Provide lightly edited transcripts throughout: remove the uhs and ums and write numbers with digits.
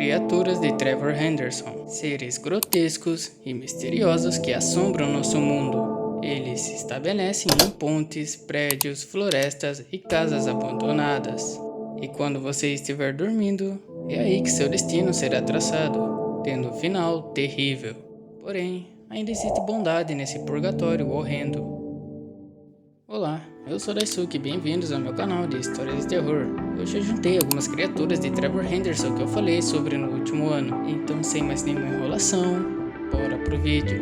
Criaturas de Trevor Henderson, seres grotescos e misteriosos que assombram nosso mundo. Eles se estabelecem em pontes, prédios, florestas e casas abandonadas. E quando você estiver dormindo, é aí que seu destino será traçado, tendo um final terrível. Porém, ainda existe bondade nesse purgatório horrendo. Olá, eu sou Daisuke e bem-vindos ao meu canal de histórias de terror. Hoje eu juntei algumas criaturas de Trevor Henderson que eu falei sobre no último ano. Então, sem mais nenhuma enrolação, bora pro vídeo.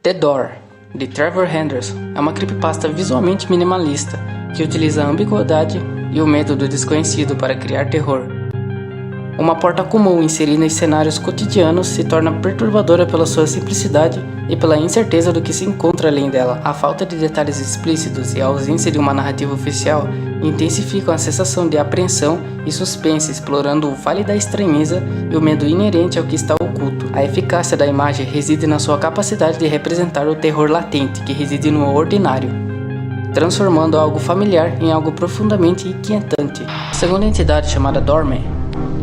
The Door, de Trevor Henderson, é uma creepypasta visualmente minimalista que utiliza a ambiguidade e o medo do desconhecido para criar terror. Uma porta comum inserida em cenários cotidianos se torna perturbadora pela sua simplicidade e pela incerteza do que se encontra além dela. A falta de detalhes explícitos e a ausência de uma narrativa oficial intensificam a sensação de apreensão e suspense, explorando o vale da estranheza e o medo inerente ao que está oculto. A eficácia da imagem reside na sua capacidade de representar o terror latente que reside no ordinário, transformando algo familiar em algo profundamente inquietante. Segundo a entidade chamada Doorman,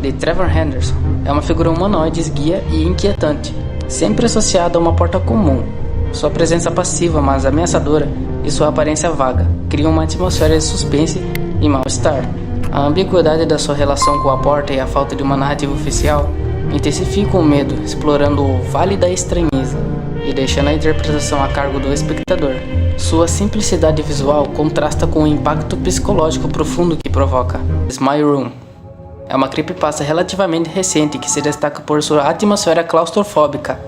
de Trevor Henderson, é uma figura humanoide esguia e inquietante, sempre associada a uma porta comum. Sua presença passiva, mas ameaçadora, e sua aparência vaga criam uma atmosfera de suspense e mal-estar. A ambiguidade da sua relação com a porta e a falta de uma narrativa oficial intensificam o medo, explorando o vale da estranheza e deixando a interpretação a cargo do espectador. Sua simplicidade visual contrasta com o impacto psicológico profundo que provoca. Smile Room é uma creepypasta relativamente recente que se destaca por sua atmosfera claustrofóbica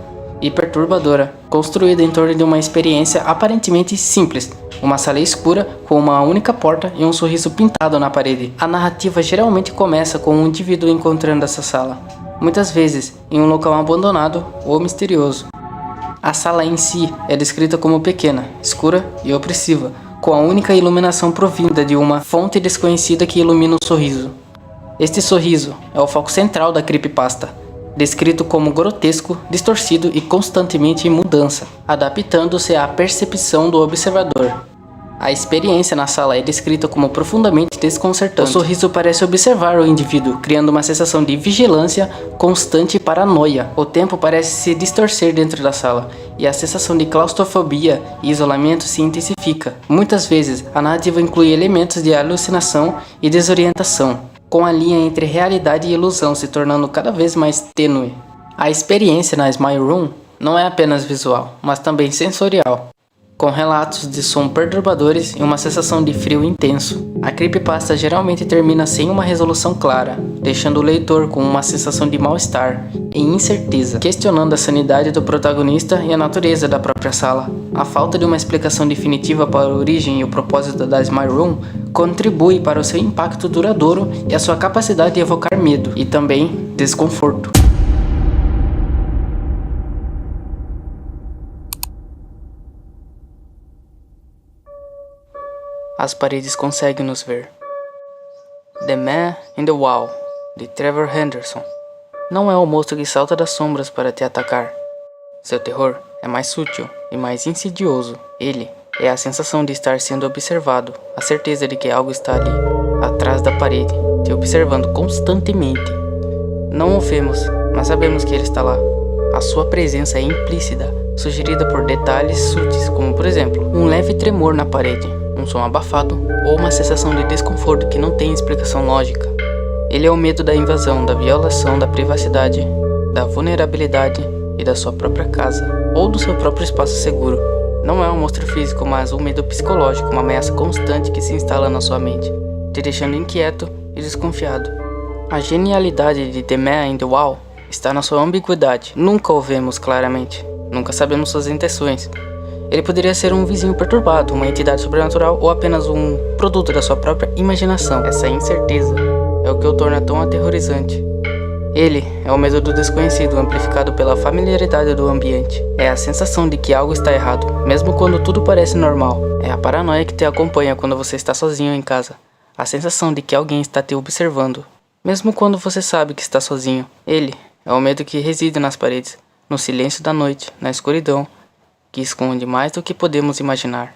e perturbadora, construída em torno de uma experiência aparentemente simples, uma sala escura com uma única porta e um sorriso pintado na parede. A narrativa geralmente começa com um indivíduo encontrando essa sala, muitas vezes em um local abandonado ou misterioso. A sala em si é descrita como pequena, escura e opressiva, com a única iluminação provinda de uma fonte desconhecida que ilumina o sorriso. Este sorriso é o foco central da creepypasta, descrito como grotesco, distorcido e constantemente em mudança, adaptando-se à percepção do observador. A experiência na sala é descrita como profundamente desconcertante. O sorriso parece observar o indivíduo, criando uma sensação de vigilância constante e paranoia. O tempo parece se distorcer dentro da sala, e a sensação de claustrofobia e isolamento se intensifica. Muitas vezes, a narrativa inclui elementos de alucinação e desorientação, com a linha entre realidade e ilusão se tornando cada vez mais tênue. A experiência na Smile Room não é apenas visual, mas também sensorial, com relatos de som perturbadores e uma sensação de frio intenso. A creepypasta geralmente termina sem uma resolução clara, deixando o leitor com uma sensação de mal-estar e incerteza, questionando a sanidade do protagonista e a natureza da própria sala. A falta de uma explicação definitiva para a origem e o propósito da Smile Room contribui para o seu impacto duradouro e a sua capacidade de evocar medo e também desconforto. As paredes conseguem nos ver. The Man in the Wall, de Trevor Henderson. não é o monstro que salta das sombras para te atacar. Seu terror é mais sutil e mais insidioso. Ele é a sensação de estar sendo observado, a certeza de que algo está ali, atrás da parede, te observando constantemente. Não o vemos, mas sabemos que ele está lá. A sua presença é implícita, sugerida por detalhes sutis, como por exemplo, um leve tremor na parede, um som abafado ou uma sensação de desconforto que não tem explicação lógica. Ele é o medo da invasão, da violação da privacidade, da vulnerabilidade e da sua própria casa, ou do seu próprio espaço seguro. Não é um monstro físico, mas um medo psicológico, uma ameaça constante que se instala na sua mente, te deixando inquieto e desconfiado. A genialidade de The Man in the Wall está na sua ambiguidade. Nunca o vemos claramente, nunca sabemos suas intenções. Ele poderia ser um vizinho perturbado, uma entidade sobrenatural ou apenas um produto da sua própria imaginação. Essa incerteza é o que o torna tão aterrorizante. Ele é o medo do desconhecido amplificado pela familiaridade do ambiente. É a sensação de que algo está errado, mesmo quando tudo parece normal. É a paranoia que te acompanha quando você está sozinho em casa. A sensação de que alguém está te observando, mesmo quando você sabe que está sozinho. Ele é o medo que reside nas paredes, no silêncio da noite, na escuridão, que esconde mais do que podemos imaginar.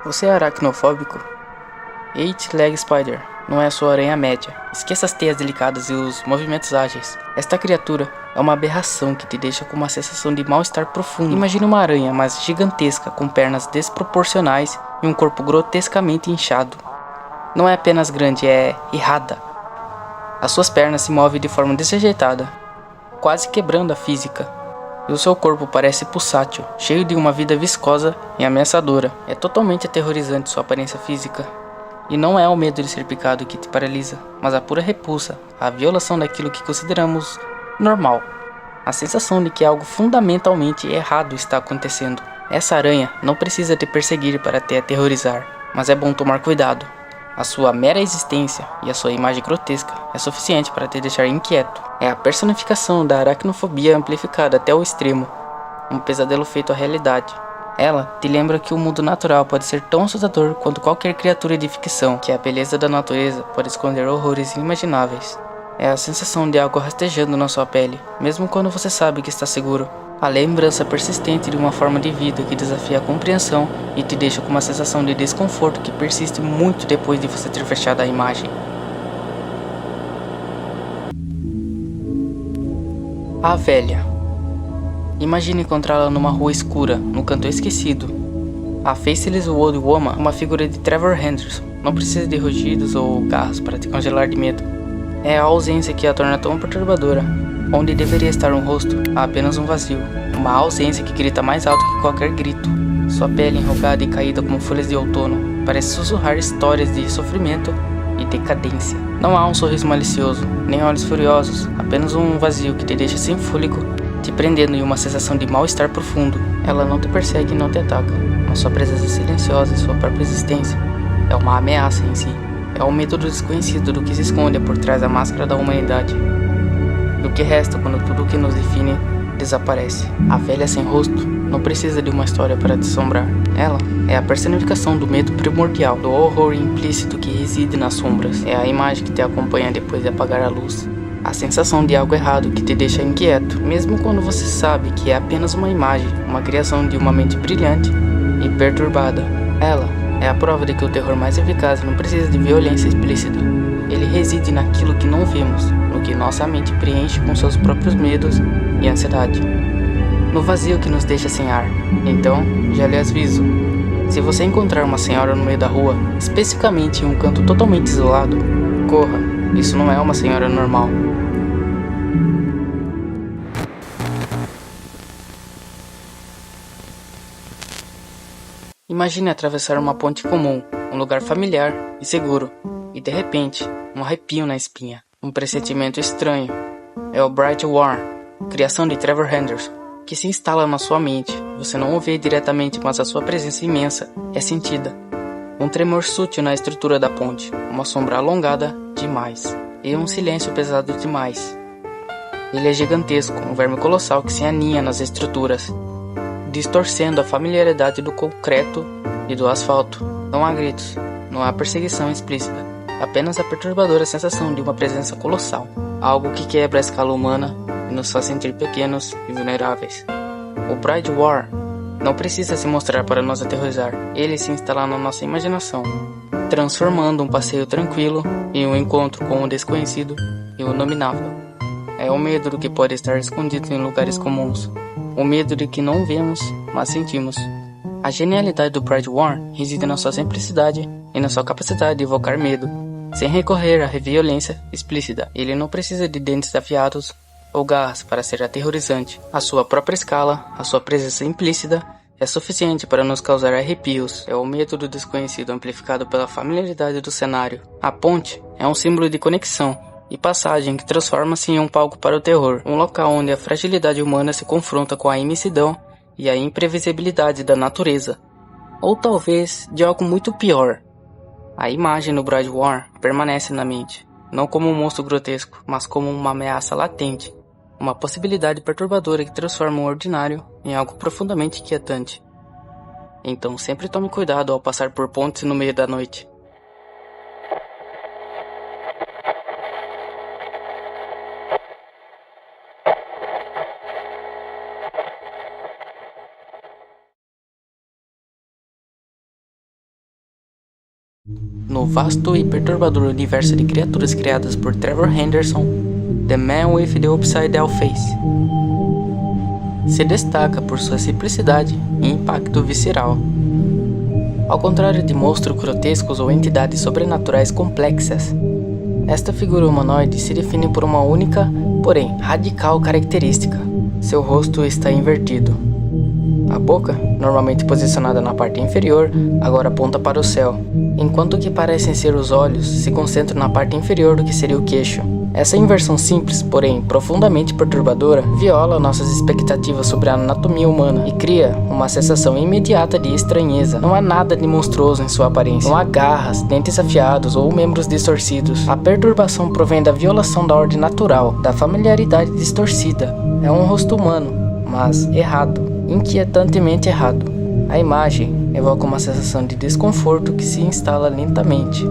Você é aracnofóbico? Eight-leg spider não é a sua aranha média. Esqueça as teias delicadas e os movimentos ágeis. Esta criatura é uma aberração que te deixa com uma sensação de mal-estar profundo. Imagine uma aranha, mas gigantesca, com pernas desproporcionais e um corpo grotescamente inchado. Não é apenas grande, é irrada. As suas pernas se movem de forma desajeitada, quase quebrando a física. E o seu corpo parece pulsátil, cheio de uma vida viscosa e ameaçadora. É totalmente aterrorizante sua aparência física. E não é o medo de ser picado que te paralisa, mas a pura repulsa, a violação daquilo que consideramos normal. A sensação de que algo fundamentalmente errado está acontecendo. Essa aranha não precisa te perseguir para te aterrorizar, mas é bom tomar cuidado. A sua mera existência e a sua imagem grotesca é suficiente para te deixar inquieto. É a personificação da aracnofobia amplificada até o extremo, um pesadelo feito à realidade. Ela te lembra que o mundo natural pode ser tão assustador quanto qualquer criatura de ficção, que a beleza da natureza pode esconder horrores inimagináveis. É a sensação de algo rastejando na sua pele, mesmo quando você sabe que está seguro. A lembrança persistente de uma forma de vida que desafia a compreensão e te deixa com uma sensação de desconforto que persiste muito depois de você ter fechado a imagem. A velha. Imagine encontrá-la numa rua escura, num canto esquecido. A Faceless Old Woman é uma figura de Trevor Henderson. Não precisa de rugidos ou garras para te congelar de medo. É a ausência que a torna tão perturbadora. Onde deveria estar um rosto, há apenas um vazio. Uma ausência que grita mais alto que qualquer grito. Sua pele enrugada e caída como folhas de outono parece sussurrar histórias de sofrimento e decadência. Não há um sorriso malicioso, nem olhos furiosos, apenas um vazio que te deixa sem fôlego, te prendendo em uma sensação de mal-estar profundo. Ela não te persegue e não te ataca, mas sua presença silenciosa e sua própria existência é uma ameaça em si. É o medo do desconhecido, do que se esconde por trás da máscara da humanidade, do que resta quando tudo o que nos define desaparece. A velha sem rosto não precisa de uma história para te assombrar. Ela é a personificação do medo primordial, do horror implícito que reside nas sombras. É a imagem que te acompanha depois de apagar a luz. A sensação de algo errado que te deixa inquieto, mesmo quando você sabe que é apenas uma imagem, uma criação de uma mente brilhante e perturbada. Ela é a prova de que o terror mais eficaz não precisa de violência explícita. Ele reside naquilo que não vemos, no que nossa mente preenche com seus próprios medos e ansiedade, no vazio que nos deixa sem ar. Então, já lhe aviso, se você encontrar uma senhora no meio da rua, especificamente em um canto totalmente isolado, corra, isso não é uma senhora normal. Imagine atravessar uma ponte comum, um lugar familiar e seguro, e de repente, um arrepio na espinha, um pressentimento estranho. É o Bright Warren, criação de Trevor Henderson, que se instala na sua mente. Você não o vê diretamente, mas a sua presença imensa é sentida. Um tremor sutil na estrutura da ponte, uma sombra alongada demais, e um silêncio pesado demais. Ele é gigantesco, um verme colossal que se aninha nas estruturas, distorcendo a familiaridade do concreto e do asfalto. Não há gritos, não há perseguição explícita, apenas a perturbadora sensação de uma presença colossal, algo que quebra a escala humana e nos faz sentir pequenos e vulneráveis. O Pride War não precisa se mostrar para nos aterrorizar, ele se instala na nossa imaginação, transformando um passeio tranquilo em um encontro com o desconhecido e o inominável. É o medo do que pode estar escondido em lugares comuns, o medo de que não vemos, mas sentimos. A genialidade do Pride War reside na sua simplicidade e na sua capacidade de evocar medo, sem recorrer à violência explícita. Ele não precisa de dentes afiados ou garras para ser aterrorizante. A sua própria escala, a sua presença implícita, é suficiente para nos causar arrepios. É o medo do desconhecido amplificado pela familiaridade do cenário. A ponte é um símbolo de conexão e passagem que transforma-se em um palco para o terror, um local onde a fragilidade humana se confronta com a imensidão e a imprevisibilidade da natureza, ou talvez de algo muito pior. A imagem no Pride War permanece na mente, não como um monstro grotesco, mas como uma ameaça latente, uma possibilidade perturbadora que transforma o ordinário em algo profundamente inquietante. Então sempre tome cuidado ao passar por pontes no meio da noite. No vasto e perturbador universo de criaturas criadas por Trevor Henderson, The Man with the Upside Down Face se destaca por sua simplicidade e impacto visceral. Ao contrário de monstros grotescos ou entidades sobrenaturais complexas, esta figura humanoide se define por uma única, porém radical característica: seu rosto está invertido. A boca, normalmente posicionada na parte inferior, agora aponta para o céu, enquanto o que parecem ser os olhos se concentram na parte inferior do que seria o queixo. Essa inversão simples, porém profundamente perturbadora, viola nossas expectativas sobre a anatomia humana e cria uma sensação imediata de estranheza. Não há nada de monstruoso em sua aparência. Não há garras, dentes afiados ou membros distorcidos. A perturbação provém da violação da ordem natural, da familiaridade distorcida. É um rosto humano, mas errado, inquietantemente errado. A imagem evoca uma sensação de desconforto que se instala lentamente.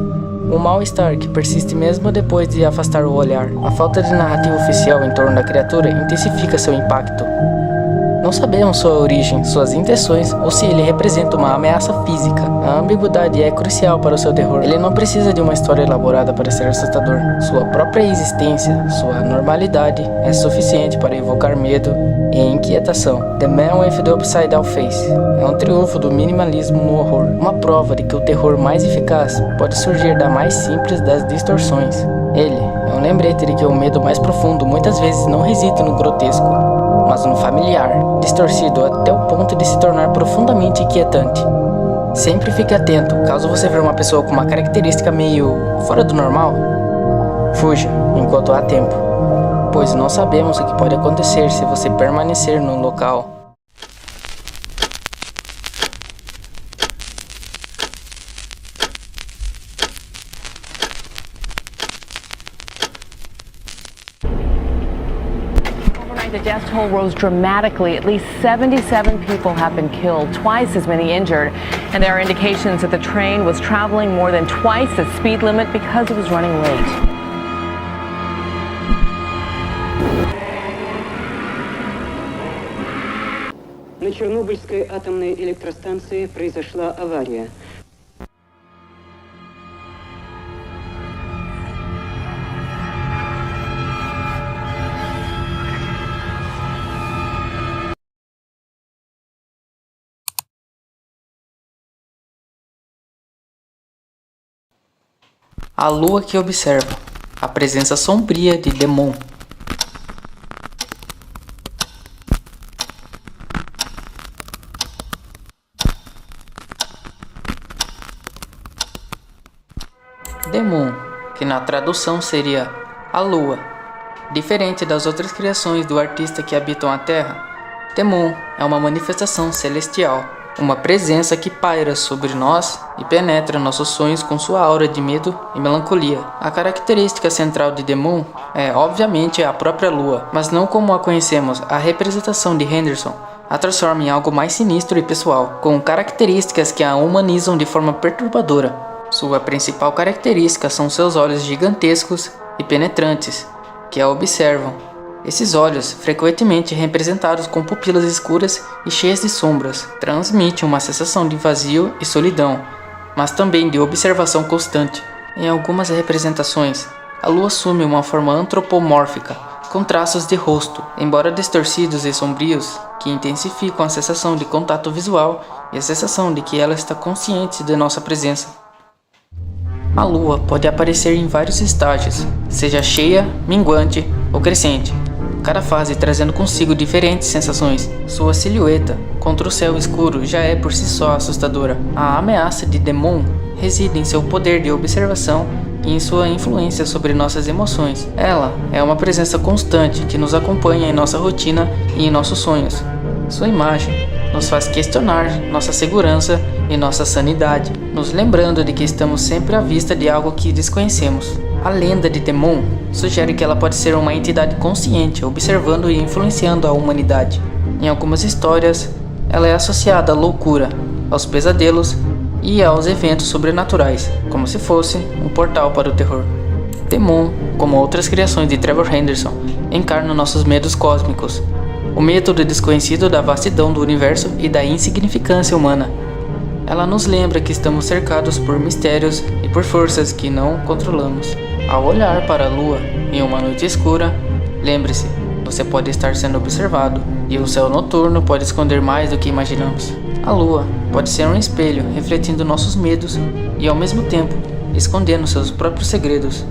Um mal-estar que persiste mesmo depois de afastar o olhar. A falta de narrativa oficial em torno da criatura intensifica seu impacto. Não sabemos sua origem, suas intenções ou se ele representa uma ameaça física. A ambiguidade é crucial para o seu terror. Ele não precisa de uma história elaborada para ser assustador. Sua própria existência, sua normalidade, é suficiente para evocar medo e inquietação. The Man with the Upside Down Face é um triunfo do minimalismo no horror. Uma prova de que o terror mais eficaz pode surgir da mais simples das distorções. Ele é um lembrete de que o medo mais profundo muitas vezes não reside no grotesco, mas no familiar, distorcido até o ponto de se tornar profundamente inquietante. Sempre fique atento caso você ver uma pessoa com uma característica meio fora do normal. Fuja enquanto há tempo, pois não sabemos o que pode acontecer se você permanecer no local. The death toll rose dramatically. At least 77 people have been killed, twice as many injured. And there are indications that the train was traveling more than twice the speed limit because it was running late. На Чернобыльской атомной электростанции произошла авария. A lua que observa, a presença sombria de Demon. Demon, que na tradução seria a lua. Diferente das outras criações do artista que habitam a Terra, Demon é uma manifestação celestial, uma presença que paira sobre nós e penetra nossos sonhos com sua aura de medo e melancolia. A característica central de The Moon é, obviamente, a própria Lua, mas não como a conhecemos. A representação de Henderson a transforma em algo mais sinistro e pessoal, com características que a humanizam de forma perturbadora. Sua principal característica são seus olhos gigantescos e penetrantes, que a observam. Esses olhos, frequentemente representados com pupilas escuras e cheias de sombras, transmitem uma sensação de vazio e solidão, mas também de observação constante. Em algumas representações, a lua assume uma forma antropomórfica, com traços de rosto, embora distorcidos e sombrios, que intensificam a sensação de contato visual e a sensação de que ela está consciente de nossa presença. A lua pode aparecer em vários estágios, seja cheia, minguante ou crescente, cada fase trazendo consigo diferentes sensações. Sua silhueta contra o céu escuro já é por si só assustadora. A ameaça de The Moon reside em seu poder de observação e em sua influência sobre nossas emoções. Ela é uma presença constante que nos acompanha em nossa rotina e em nossos sonhos. Sua imagem nos faz questionar nossa segurança e nossa sanidade, nos lembrando de que estamos sempre à vista de algo que desconhecemos. A lenda de The Moon sugere que ela pode ser uma entidade consciente, observando e influenciando a humanidade. Em algumas histórias, ela é associada à loucura, aos pesadelos e aos eventos sobrenaturais, como se fosse um portal para o terror. The Moon, como outras criações de Trevor Henderson, encarna nossos medos cósmicos, o medo do desconhecido, da vastidão do universo e da insignificância humana. Ela nos lembra que estamos cercados por mistérios e por forças que não controlamos. Ao olhar para a lua em uma noite escura, lembre-se, você pode estar sendo observado e o céu noturno pode esconder mais do que imaginamos. A lua pode ser um espelho refletindo nossos medos e, ao mesmo tempo, escondendo seus próprios segredos.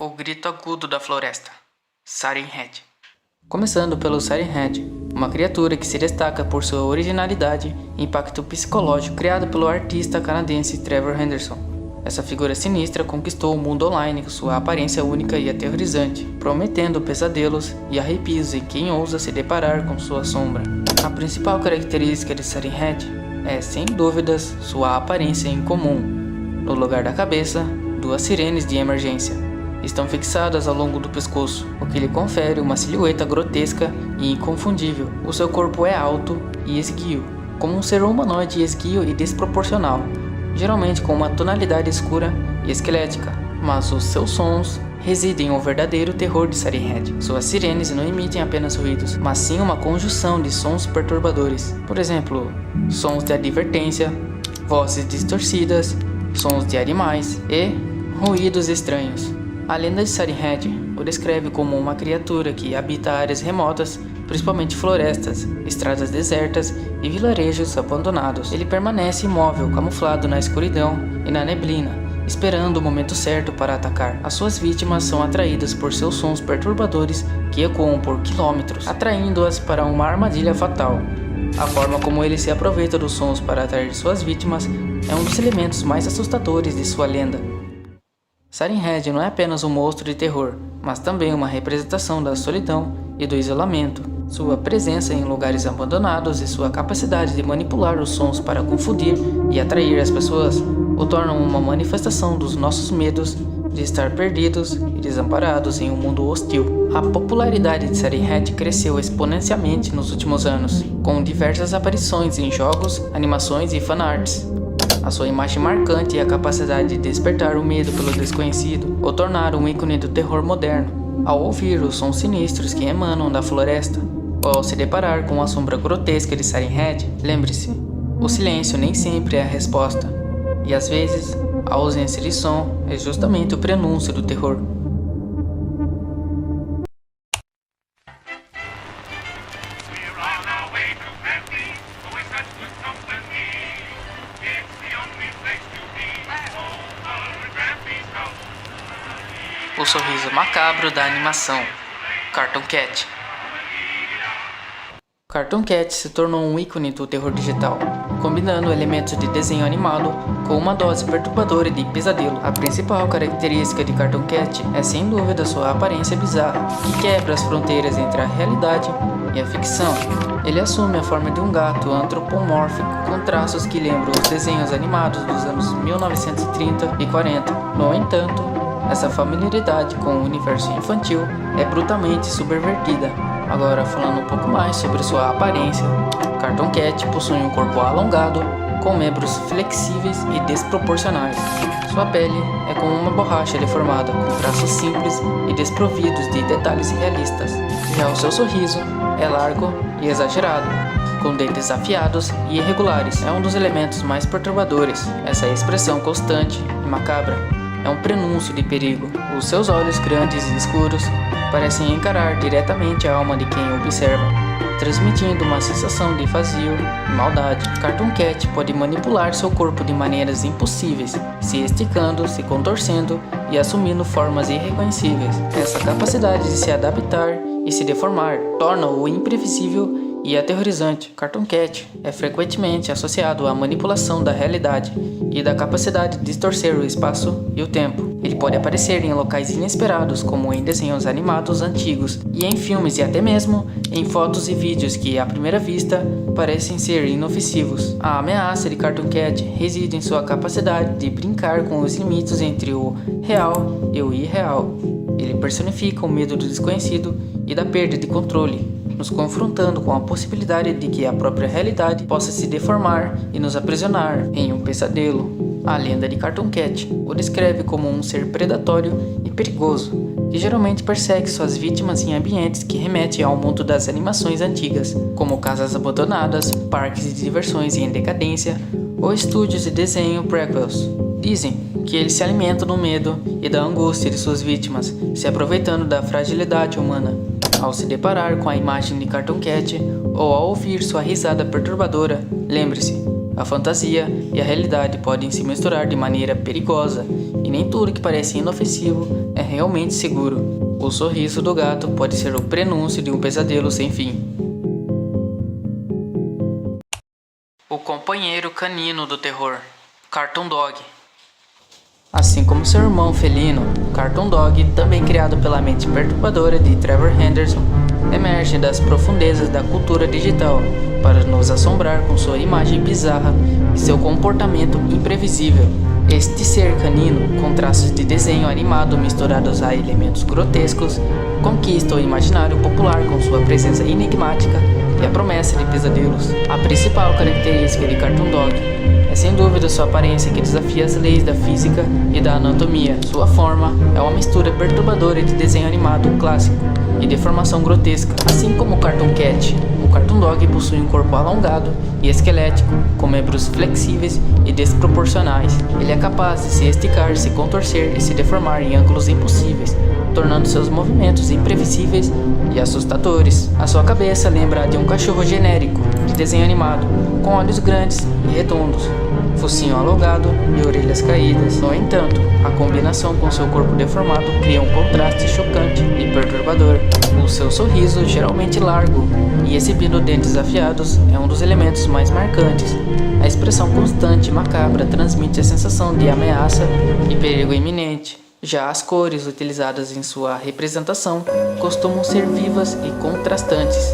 O grito agudo da floresta, Siren Head. Começando pelo Siren Head, uma criatura que se destaca por sua originalidade e impacto psicológico, criado pelo artista canadense Trevor Henderson. Essa figura sinistra conquistou o mundo online com sua aparência única e aterrorizante, prometendo pesadelos e arrepios em quem ousa se deparar com sua sombra. A principal característica de Siren Head é, sem dúvidas, sua aparência incomum. No lugar da cabeça, 2 sirenes de emergência estão fixadas ao longo do pescoço, o que lhe confere uma silhueta grotesca e inconfundível. O seu corpo é alto e esguio, como um ser humanoide esguio e desproporcional, geralmente com uma tonalidade escura e esquelética, mas os seus sons residem em um verdadeiro terror de Siren Head. Suas sirenes não emitem apenas ruídos, mas sim uma conjunção de sons perturbadores. Por exemplo, sons de advertência, vozes distorcidas, sons de animais e ruídos estranhos. A lenda de Siren Head o descreve como uma criatura que habita áreas remotas, principalmente florestas, estradas desertas e vilarejos abandonados. Ele permanece imóvel, camuflado na escuridão e na neblina, esperando o momento certo para atacar. As suas vítimas são atraídas por seus sons perturbadores que ecoam por quilômetros, atraindo-as para uma armadilha fatal. A forma como ele se aproveita dos sons para atrair suas vítimas é um dos elementos mais assustadores de sua lenda. Siren Head não é apenas um monstro de terror, mas também uma representação da solidão e do isolamento. Sua presença em lugares abandonados e sua capacidade de manipular os sons para confundir e atrair as pessoas o tornam uma manifestação dos nossos medos de estar perdidos e desamparados em um mundo hostil. A popularidade de Siren Head cresceu exponencialmente nos últimos anos, com diversas aparições em jogos, animações e fanarts. A sua imagem marcante e a capacidade de despertar o medo pelo desconhecido o tornaram um ícone do terror moderno. Ao ouvir os sons sinistros que emanam da floresta, ou ao se deparar com a sombra grotesca de Siren Head, lembre-se, o silêncio nem sempre é a resposta, e às vezes, a ausência de som é justamente o prenúncio do terror. O sorriso macabro da animação, Cartoon Cat. Cartoon Cat se tornou um ícone do terror digital, combinando elementos de desenho animado com uma dose perturbadora de pesadelo. A principal característica de Cartoon Cat é sem dúvida sua aparência bizarra, que quebra as fronteiras entre a realidade e a ficção. Ele assume a forma de um gato antropomórfico com traços que lembram os desenhos animados dos anos 1930 e 40. No entanto, essa familiaridade com o universo infantil é brutalmente subvertida. Agora, falando um pouco mais sobre sua aparência, Cartoon Cat possui um corpo alongado, com membros flexíveis e desproporcionais. Sua pele é como uma borracha deformada, com traços simples e desprovidos de detalhes realistas. Já o seu sorriso é largo e exagerado, com dentes afiados e irregulares. É um dos elementos mais perturbadores. Essa expressão constante e macabra é um prenúncio de perigo. Os seus olhos grandes e escuros parecem encarar diretamente a alma de quem o observa, transmitindo uma sensação de vazio e maldade. Cartoon Cat pode manipular seu corpo de maneiras impossíveis, se esticando, se contorcendo e assumindo formas irreconhecíveis. Essa capacidade de se adaptar e se deformar torna-o imprevisível e aterrorizante. Cartoon Cat é frequentemente associado à manipulação da realidade e da capacidade de distorcer o espaço e o tempo. Ele pode aparecer em locais inesperados, como em desenhos animados antigos, e em filmes e até mesmo em fotos e vídeos que, à primeira vista, parecem ser inofensivos. A ameaça de Cartoon Cat reside em sua capacidade de brincar com os limites entre o real e o irreal. Ele personifica o medo do desconhecido e da perda de controle, nos confrontando com a possibilidade de que a própria realidade possa se deformar e nos aprisionar em um pesadelo. A lenda de Cartoon Cat o descreve como um ser predatório e perigoso, que geralmente persegue suas vítimas em ambientes que remetem ao mundo das animações antigas, como casas abandonadas, parques de diversões em decadência ou estúdios de desenho prequels. Dizem que ele se alimenta do medo e da angústia de suas vítimas, se aproveitando da fragilidade humana. Ao se deparar com a imagem de Cartoon Cat ou ao ouvir sua risada perturbadora, lembre-se, a fantasia e a realidade podem se misturar de maneira perigosa e nem tudo que parece inofensivo é realmente seguro. O sorriso do gato pode ser o prenúncio de um pesadelo sem fim. O companheiro canino do terror, Cartoon Dog. Assim como seu irmão felino, Cartoon Dog, também criado pela mente perturbadora de Trevor Henderson, emerge das profundezas da cultura digital para nos assombrar com sua imagem bizarra e seu comportamento imprevisível. Este ser canino, com traços de desenho animado misturados a elementos grotescos, conquista o imaginário popular com sua presença enigmática e a promessa de pesadelos. A principal característica de Cartoon Dog é sem dúvida sua aparência, que desafia as leis da física e da anatomia. Sua forma é uma mistura perturbadora de desenho animado clássico e deformação grotesca. Assim como o Cartoon Cat, o Cartoon Dog possui um corpo alongado e esquelético, com membros flexíveis e desproporcionais. Ele é capaz de se esticar, se contorcer e se deformar em ângulos impossíveis, tornando seus movimentos imprevisíveis e assustadores. A sua cabeça lembra a de um cachorro genérico de desenho animado, com olhos grandes e redondos, focinho alongado e orelhas caídas. No entanto, a combinação com seu corpo deformado cria um contraste chocante e perturbador. O seu sorriso, geralmente largo e exibindo dentes afiados, é um dos elementos mais marcantes. A expressão constante e macabra transmite a sensação de ameaça e perigo iminente. Já as cores utilizadas em sua representação costumam ser vivas e contrastantes,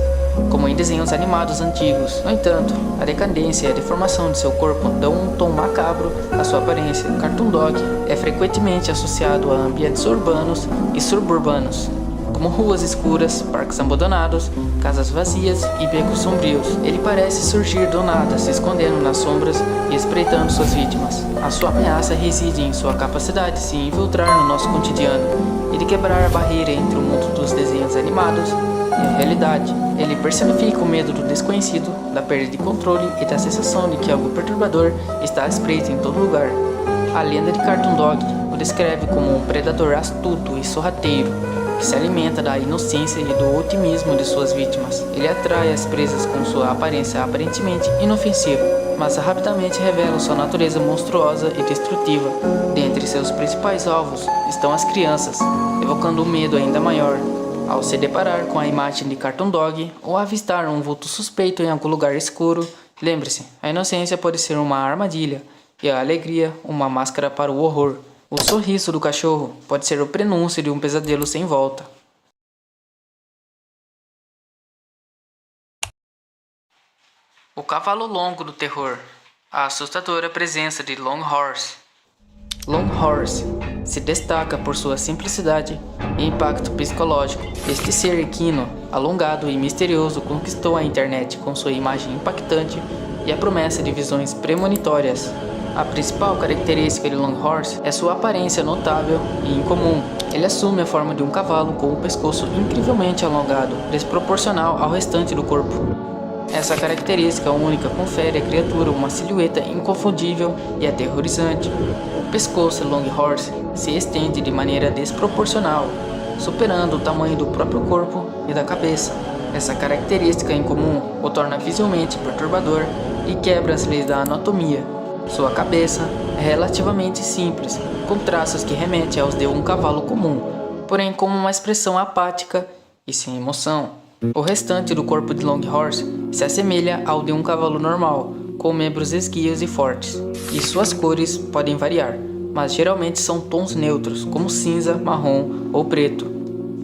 como em desenhos animados antigos. No entanto, a decadência e a deformação de seu corpo dão um tom macabro à sua aparência. Cartoon Dog é frequentemente associado a ambientes urbanos e suburbanos, como ruas escuras, parques abandonados, casas vazias e becos sombrios. Ele parece surgir do nada, se escondendo nas sombras e espreitando suas vítimas. A sua ameaça reside em sua capacidade de se infiltrar no nosso cotidiano e de quebrar a barreira entre o mundo dos desenhos animados e a realidade. Ele personifica o medo do desconhecido, da perda de controle e da sensação de que algo perturbador está à espreita em todo lugar. A lenda de Cartoon Dog o descreve como um predador astuto e sorrateiro, que se alimenta da inocência e do otimismo de suas vítimas. Ele atrai as presas com sua aparência aparentemente inofensiva, mas rapidamente revela sua natureza monstruosa e destrutiva. Dentre seus principais alvos estão as crianças, evocando um medo ainda maior ao se deparar com a imagem de Cartoon Dog ou avistar um vulto suspeito em algum lugar escuro. Lembre-se, a inocência pode ser uma armadilha e a alegria uma máscara para o horror. O sorriso do cachorro pode ser o prenúncio de um pesadelo sem volta. O cavalo longo do terror. A assustadora presença de Longhorse. Longhorse se destaca por sua simplicidade e impacto psicológico. Este ser equino, alongado e misterioso conquistou a internet com sua imagem impactante e a promessa de visões premonitórias. A principal característica de Longhorse é sua aparência notável e incomum. Ele assume a forma de um cavalo com o pescoço incrivelmente alongado, desproporcional ao restante do corpo. Essa característica única confere à criatura uma silhueta inconfundível e aterrorizante. O pescoço Longhorse se estende de maneira desproporcional, superando o tamanho do próprio corpo e da cabeça. Essa característica incomum o torna visualmente perturbador e quebra as leis da anatomia. Sua cabeça é relativamente simples, com traços que remetem aos de um cavalo comum, porém com uma expressão apática e sem emoção. O restante do corpo de Longhorse se assemelha ao de um cavalo normal, com membros esguios e fortes, e suas cores podem variar, mas geralmente são tons neutros, como cinza, marrom ou preto,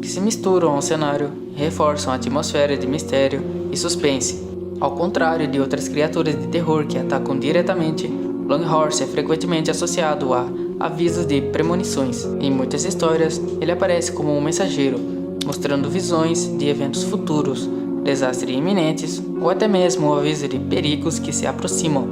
que se misturam ao cenário e reforçam a atmosfera de mistério e suspense. Ao contrário de outras criaturas de terror que atacam diretamente, Longhorse é frequentemente associado a avisos de premonições. Em muitas histórias, ele aparece como um mensageiro, mostrando visões de eventos futuros, desastres iminentes ou até mesmo o aviso de perigos que se aproximam.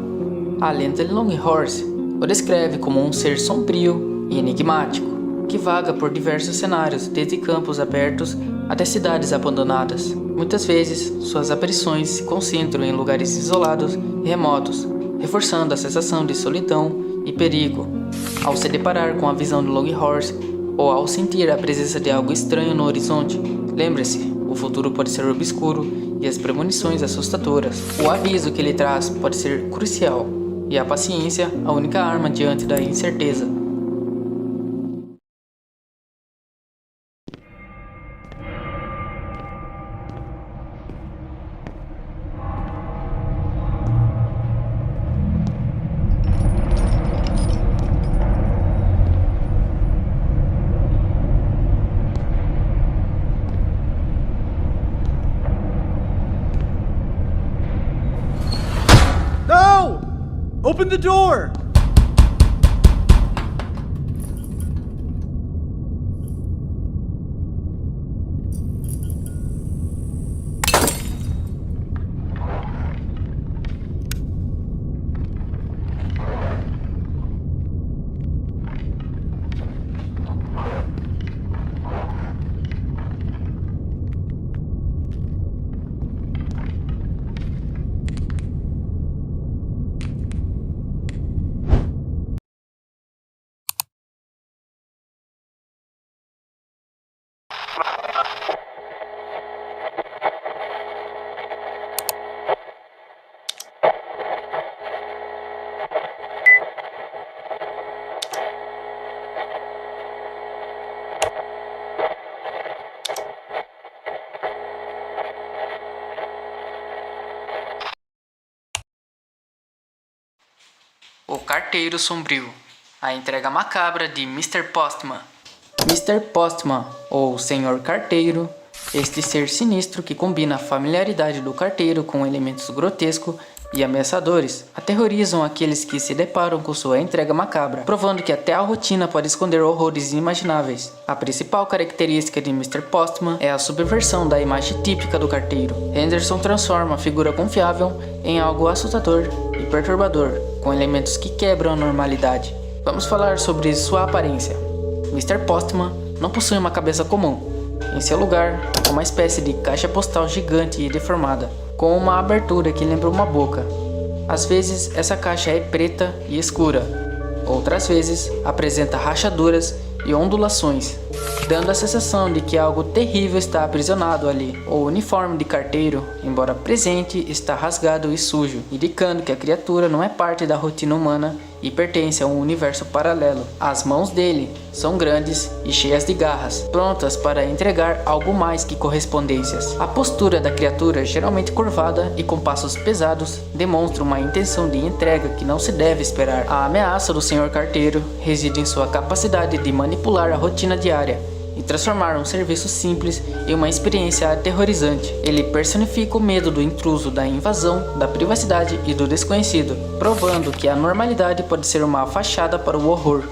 A lenda de Longhorse o descreve como um ser sombrio e enigmático, que vaga por diversos cenários, desde campos abertos até cidades abandonadas. Muitas vezes, suas aparições se concentram em lugares isolados e remotos, reforçando a sensação de solidão e perigo. Ao se deparar com a visão de Longhorse ou ao sentir a presença de algo estranho no horizonte, lembre-se, o futuro pode ser obscuro e as premonições assustadoras. O aviso que ele traz pode ser crucial, e a paciência a única arma diante da incerteza. No! Open the door! O Carteiro Sombrio. A entrega macabra de Mr. Postman. Mr. Postman, ou Senhor Carteiro, Este ser sinistro que combina a familiaridade do carteiro com elementos grotescos e ameaçadores, aterrorizam aqueles que se deparam com sua entrega macabra, provando que até a rotina pode esconder horrores inimagináveis. A principal característica de Mr. Postman é a subversão da imagem típica do carteiro. Henderson transforma a figura confiável em algo assustador e perturbador, com elementos que quebram a normalidade. Vamos falar sobre sua aparência. Mr. Postman não possui uma cabeça comum. Em seu lugar, uma espécie de caixa postal gigante e deformada, com uma abertura que lembra uma boca. Às vezes, essa caixa é preta e escura. Outras vezes, apresenta rachaduras e ondulações, dando a sensação de que algo terrível está aprisionado ali. O uniforme de carteiro, embora presente, está rasgado e sujo, indicando que a criatura não é parte da rotina humana e pertence a um universo paralelo. As mãos dele são grandes e cheias de garras, prontas para entregar algo mais que correspondências. A postura da criatura, geralmente curvada e com passos pesados, demonstra uma intenção de entrega que não se deve esperar. A ameaça do Sr. Carteiro reside em sua capacidade de manipular a rotina diária e transformar um serviço simples em uma experiência aterrorizante. Ele personifica o medo do intruso, da invasão, da privacidade e do desconhecido, provando que a normalidade pode ser uma fachada para o horror.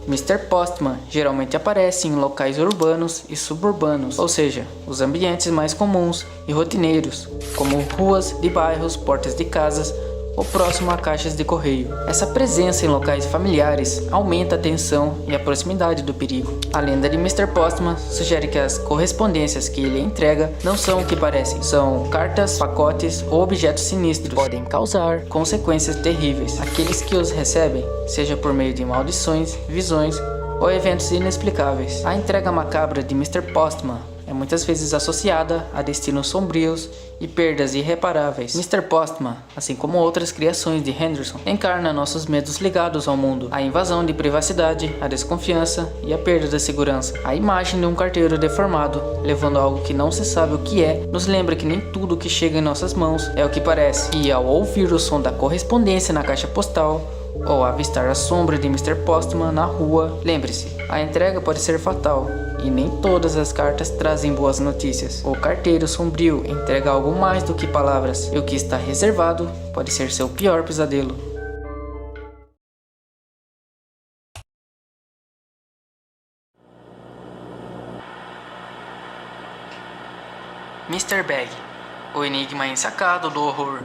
Mr. Postman geralmente aparece em locais urbanos e suburbanos, ou seja, os ambientes mais comuns e rotineiros, como ruas de bairros, portas de casas ou próximo a caixas de correio. Essa presença em locais familiares aumenta a tensão e a proximidade do perigo. A lenda de Mr. Postman sugere que as correspondências que ele entrega não são o que parecem. São cartas, pacotes ou objetos sinistros que podem causar consequências terríveis. Aqueles que os recebem, seja por meio de maldições, visões ou eventos inexplicáveis. A entrega macabra de Mr. Postman é muitas vezes associada a destinos sombrios e perdas irreparáveis. Mr. Postman, assim como outras criações de Henderson, encarna nossos medos ligados ao mundo, a invasão de privacidade, a desconfiança e a perda da segurança. A imagem de um carteiro deformado, levando algo que não se sabe o que é, nos lembra que nem tudo que chega em nossas mãos é o que parece. E ao ouvir o som da correspondência na caixa postal, ou avistar a sombra de Mr. Postman na rua, lembre-se, a entrega pode ser fatal. E nem todas as cartas trazem boas notícias. O carteiro sombrio entrega algo mais do que palavras, e o que está reservado pode ser seu pior pesadelo. Mr. Bag, o enigma ensacado do horror.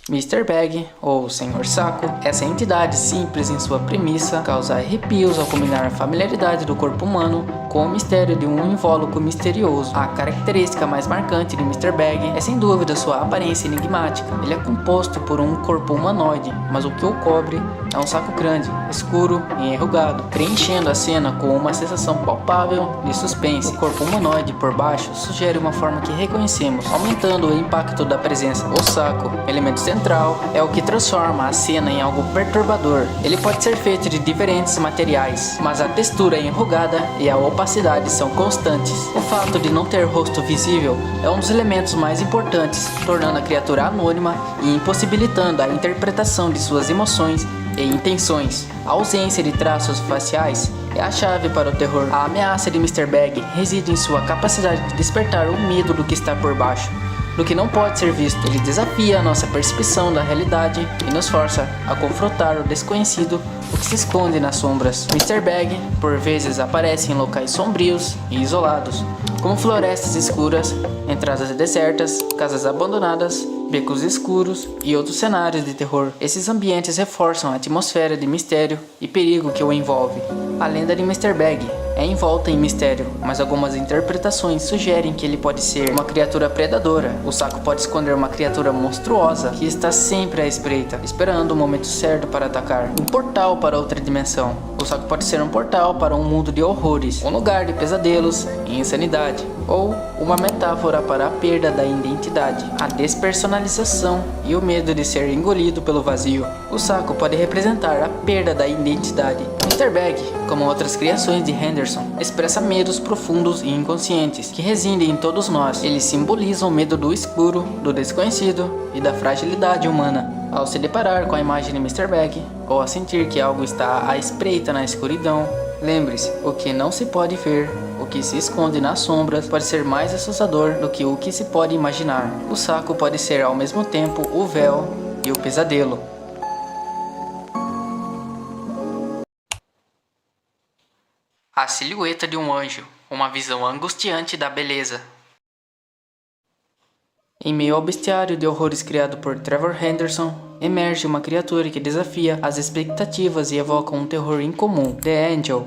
Mr. Bag, ou Sr. Saco, essa entidade simples em sua premissa causa arrepios ao combinar a familiaridade do corpo humano com o mistério de um invólucro misterioso. A característica mais marcante de Mr. Bag é sem dúvida sua aparência enigmática. Ele é composto por um corpo humanoide, mas o que o cobre é um saco grande, escuro e enrugado, preenchendo a cena com uma sensação palpável de suspense. O corpo humanoide por baixo sugere uma forma que reconhecemos, aumentando o impacto da presença. O saco, elemento central, é o que transforma a cena em algo perturbador. Ele pode ser feito de diferentes materiais, mas a textura enrugada e a opacidade são constantes. O fato de não ter rosto visível é um dos elementos mais importantes, tornando a criatura anônima e impossibilitando a interpretação de suas emoções e intenções. A ausência de traços faciais é a chave para o terror. A ameaça de Mr. Bag reside em sua capacidade de despertar o medo do que está por baixo, do que não pode ser visto. Ele desafia a nossa percepção da realidade e nos força a confrontar o desconhecido, o que se esconde nas sombras. Mr. Bag, por vezes, aparece em locais sombrios e isolados, como florestas escuras, entradas desertas, casas abandonadas, becos escuros e outros cenários de terror. Esses ambientes reforçam a atmosfera de mistério e perigo que o envolve. A lenda de Mr. Bag é envolta em mistério, mas algumas interpretações sugerem que ele pode ser uma criatura predadora. O saco pode esconder uma criatura monstruosa que está sempre à espreita, esperando o momento certo para atacar. Um portal para outra dimensão. O saco pode ser um portal para um mundo de horrores, um lugar de pesadelos e insanidade, ou uma metáfora para a perda da identidade, a despersonalização e o medo de ser engolido pelo vazio. O saco pode representar a perda da identidade. Mr. Bag, como outras criações de Henderson, expressa medos profundos e inconscientes que residem em todos nós. Eles simbolizam o medo do escuro, do desconhecido e da fragilidade humana. Ao se deparar com a imagem de Mr. Bag, ou a sentir que algo está à espreita na escuridão, lembre-se, o que não se pode ver, o que se esconde nas sombras pode ser mais assustador do que o que se pode imaginar. O saco pode ser ao mesmo tempo o véu e o pesadelo. A silhueta de um anjo, uma visão angustiante da beleza. Em meio ao bestiário de horrores criado por Trevor Henderson, emerge uma criatura que desafia as expectativas e evoca um terror incomum, The Angel.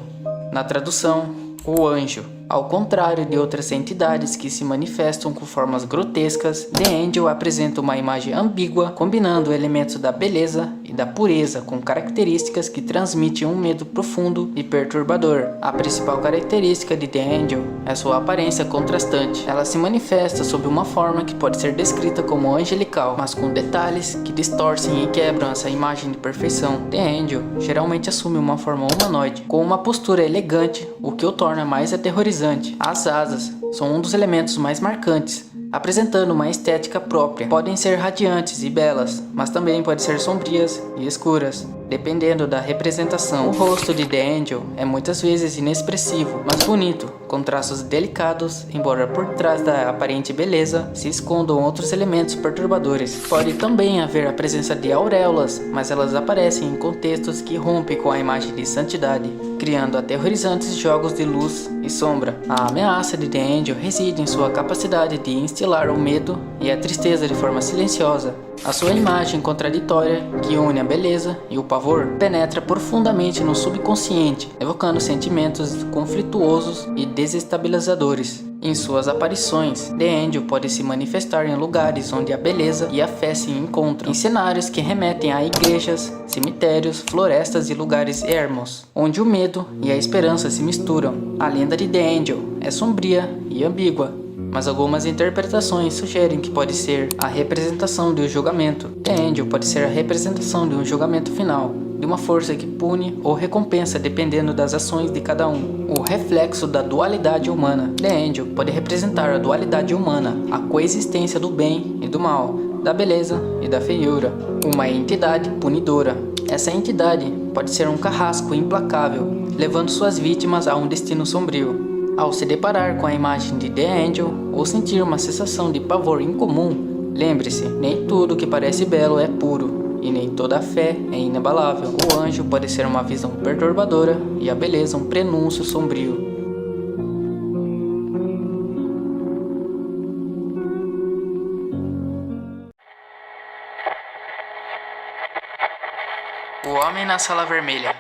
Na tradução, o anjo. Ao contrário de outras entidades que se manifestam com formas grotescas, The Angel apresenta uma imagem ambígua, combinando elementos da beleza e da pureza com características que transmitem um medo profundo e perturbador. A principal característica de The Angel é sua aparência contrastante. Ela se manifesta sob uma forma que pode ser descrita como angelical, mas com detalhes que distorcem e quebram essa imagem de perfeição. The Angel geralmente assume uma forma humanoide, com uma postura elegante, o que o torna mais aterrorizante. As asas são um dos elementos mais marcantes, apresentando uma estética própria. Podem ser radiantes e belas, mas também podem ser sombrias e escuras, dependendo da representação. O rosto de The Angel é muitas vezes inexpressivo, mas bonito, com traços delicados, embora por trás da aparente beleza se escondam outros elementos perturbadores. Pode também haver a presença de auréolas, mas elas aparecem em contextos que rompem com a imagem de santidade, criando aterrorizantes jogos de luz e sombra. A ameaça de The Angel reside em sua capacidade de instilar o medo e a tristeza de forma silenciosa. A sua imagem contraditória, que une a beleza e o pavor, penetra profundamente no subconsciente, evocando sentimentos conflituosos e desestabilizadores. Em suas aparições, The Angel pode se manifestar em lugares onde a beleza e a fé se encontram, em cenários que remetem a igrejas, cemitérios, florestas e lugares ermos, onde o medo e a esperança se misturam. A lenda de The Angel é sombria e ambígua, mas algumas interpretações sugerem que pode ser a representação de um julgamento. The Angel pode ser a representação de um julgamento final, de uma força que pune ou recompensa dependendo das ações de cada um. O reflexo da dualidade humana. The Angel pode representar a dualidade humana, a coexistência do bem e do mal, da beleza e da feiura. Uma entidade punidora. Essa entidade pode ser um carrasco implacável, levando suas vítimas a um destino sombrio. Ao se deparar com a imagem de The Angel ou sentir uma sensação de pavor incomum, lembre-se, nem tudo que parece belo é puro, e nem toda a fé é inabalável. O anjo pode ser uma visão perturbadora e a beleza um prenúncio sombrio. O homem na sala vermelha.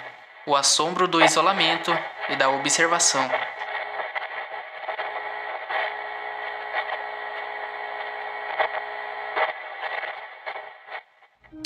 O assombro do isolamento e da observação.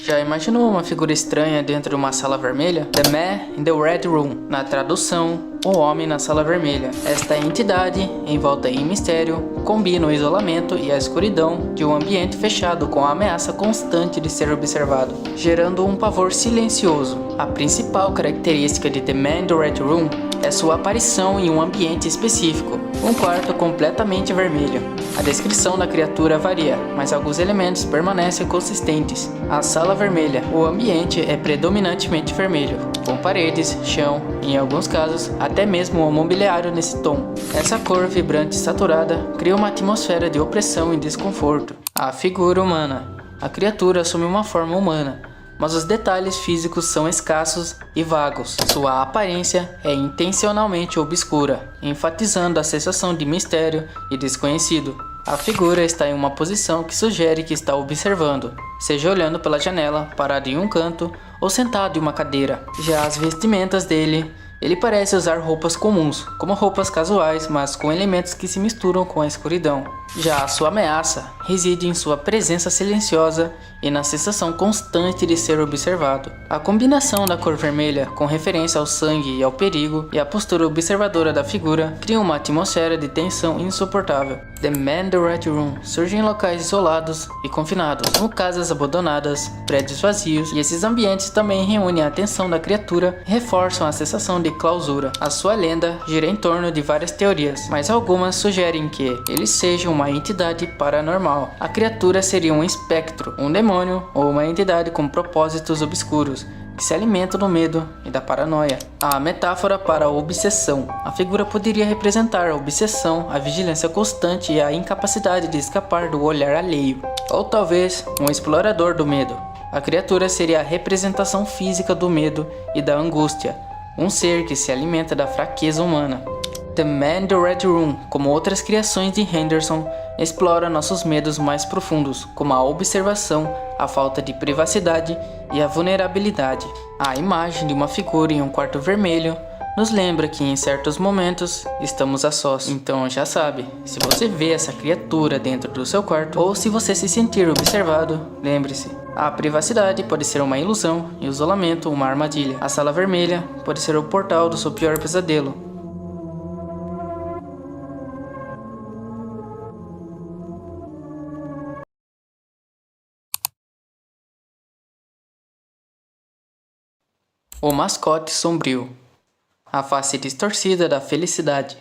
Já imaginou uma figura estranha dentro de uma sala vermelha? The Man in the Red Room. Na tradução, o homem na sala vermelha. Esta entidade, envolta em mistério, combina o isolamento e a escuridão de um ambiente fechado com a ameaça constante de ser observado, gerando um pavor silencioso. A principal característica de The Man in the Red Room é sua aparição em um ambiente específico, um quarto completamente vermelho. A descrição da criatura varia, mas alguns elementos permanecem consistentes. A sala vermelha. O ambiente é predominantemente vermelho, com paredes, chão e, em alguns casos, até mesmo o mobiliário nesse tom. Essa cor vibrante e saturada cria uma atmosfera de opressão e desconforto. A figura humana. A criatura assume uma forma humana, mas os detalhes físicos são escassos e vagos. Sua aparência é intencionalmente obscura, enfatizando a sensação de mistério e desconhecido. A figura está em uma posição que sugere que está observando, seja olhando pela janela, parado em um canto ou sentado em uma cadeira. Já as vestimentas dele, ele parece usar roupas comuns, como roupas casuais, mas com elementos que se misturam com a escuridão. Já a sua ameaça reside em sua presença silenciosa e na sensação constante de ser observado. A combinação da cor vermelha, com referência ao sangue e ao perigo, e a postura observadora da figura, cria uma atmosfera de tensão insuportável. The Man in the Red Room surge em locais isolados e confinados, como casas abandonadas, prédios vazios, e esses ambientes também reúnem a atenção da criatura e reforçam a sensação de clausura. A sua lenda gira em torno de várias teorias, mas algumas sugerem que ele seja uma entidade paranormal. A criatura seria um espectro, um demônio ou uma entidade com propósitos obscuros, que se alimenta do medo e da paranoia. A metáfora para a obsessão. A figura poderia representar a obsessão, a vigilância constante e a incapacidade de escapar do olhar alheio. Ou talvez um explorador do medo. A criatura seria a representação física do medo e da angústia, um ser que se alimenta da fraqueza humana. The Man in the Red Room, como outras criações de Henderson, explora nossos medos mais profundos, como a observação, a falta de privacidade e a vulnerabilidade. A imagem de uma figura em um quarto vermelho nos lembra que em certos momentos estamos a sós. Então já sabe, se você vê essa criatura dentro do seu quarto ou se você se sentir observado, lembre-se, a privacidade pode ser uma ilusão e o isolamento uma armadilha. A sala vermelha pode ser o portal do seu pior pesadelo. O mascote sombrio. A face distorcida da felicidade.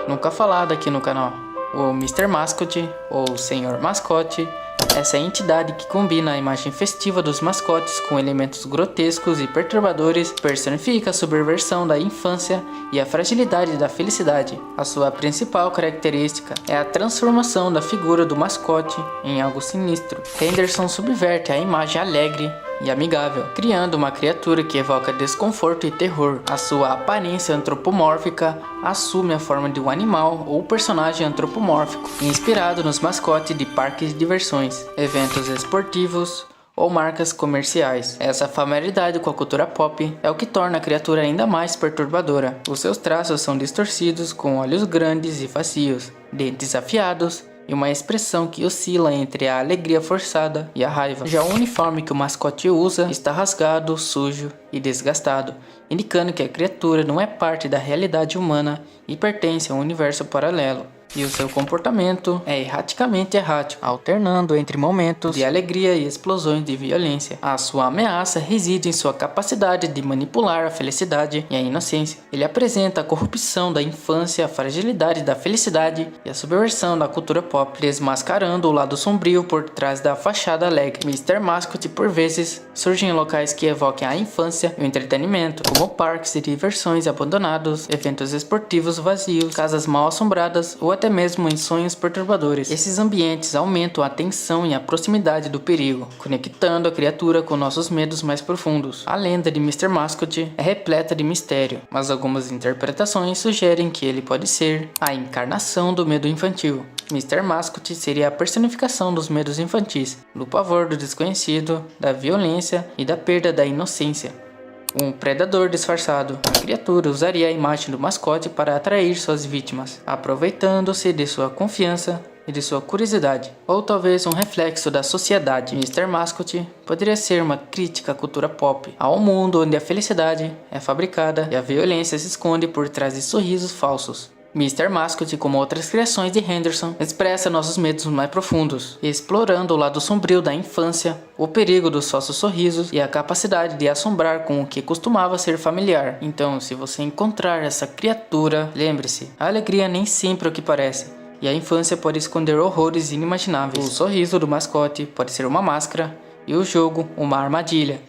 Nunca falado aqui no canal. O Mr. Mascot, ou Senhor Mascote, essa entidade que combina a imagem festiva dos mascotes com elementos grotescos e perturbadores, personifica a subversão da infância e a fragilidade da felicidade. A sua principal característica é a transformação da figura do mascote em algo sinistro. Henderson subverte a imagem alegre e amigável, criando uma criatura que evoca desconforto e terror. A sua aparência antropomórfica assume a forma de um animal ou personagem antropomórfico, inspirado nos mascotes de parques de diversões, eventos esportivos ou marcas comerciais. Essa familiaridade com a cultura pop é o que torna a criatura ainda mais perturbadora. Os seus traços são distorcidos, com olhos grandes e vazios, dentes afiados e uma expressão que oscila entre a alegria forçada e a raiva. Já o uniforme que o mascote usa está rasgado, sujo e desgastado, indicando que a criatura não é parte da realidade humana e pertence a um universo paralelo. E o seu comportamento é erraticamente errático, alternando entre momentos de alegria e explosões de violência. A sua ameaça reside em sua capacidade de manipular a felicidade e a inocência. Ele apresenta a corrupção da infância, a fragilidade da felicidade e a subversão da cultura pop, desmascarando o lado sombrio por trás da fachada alegre. Mr. Mascot, por vezes, surge em locais que evoquem a infância e o entretenimento, como parques de diversões abandonados, eventos esportivos vazios, casas mal assombradas ou até mesmo em sonhos perturbadores. Esses ambientes aumentam a tensão e a proximidade do perigo, conectando a criatura com nossos medos mais profundos. A lenda de Mr. Mascot é repleta de mistério, mas algumas interpretações sugerem que ele pode ser a encarnação do medo infantil. Mr. Mascot seria a personificação dos medos infantis, do pavor do desconhecido, da violência e da perda da inocência. Um predador disfarçado. A criatura usaria a imagem do mascote para atrair suas vítimas, aproveitando-se de sua confiança e de sua curiosidade. Ou talvez um reflexo da sociedade. Mr. Mascot poderia ser uma crítica à cultura pop, ao mundo onde a felicidade é fabricada e a violência se esconde por trás de sorrisos falsos. Mr. Mascot, como outras criações de Henderson, expressa nossos medos mais profundos, explorando o lado sombrio da infância, o perigo dos falsos sorrisos e a capacidade de assombrar com o que costumava ser familiar. Então, se você encontrar essa criatura, lembre-se, a alegria nem sempre é o que parece, e a infância pode esconder horrores inimagináveis. O sorriso do mascote pode ser uma máscara, e o jogo uma armadilha.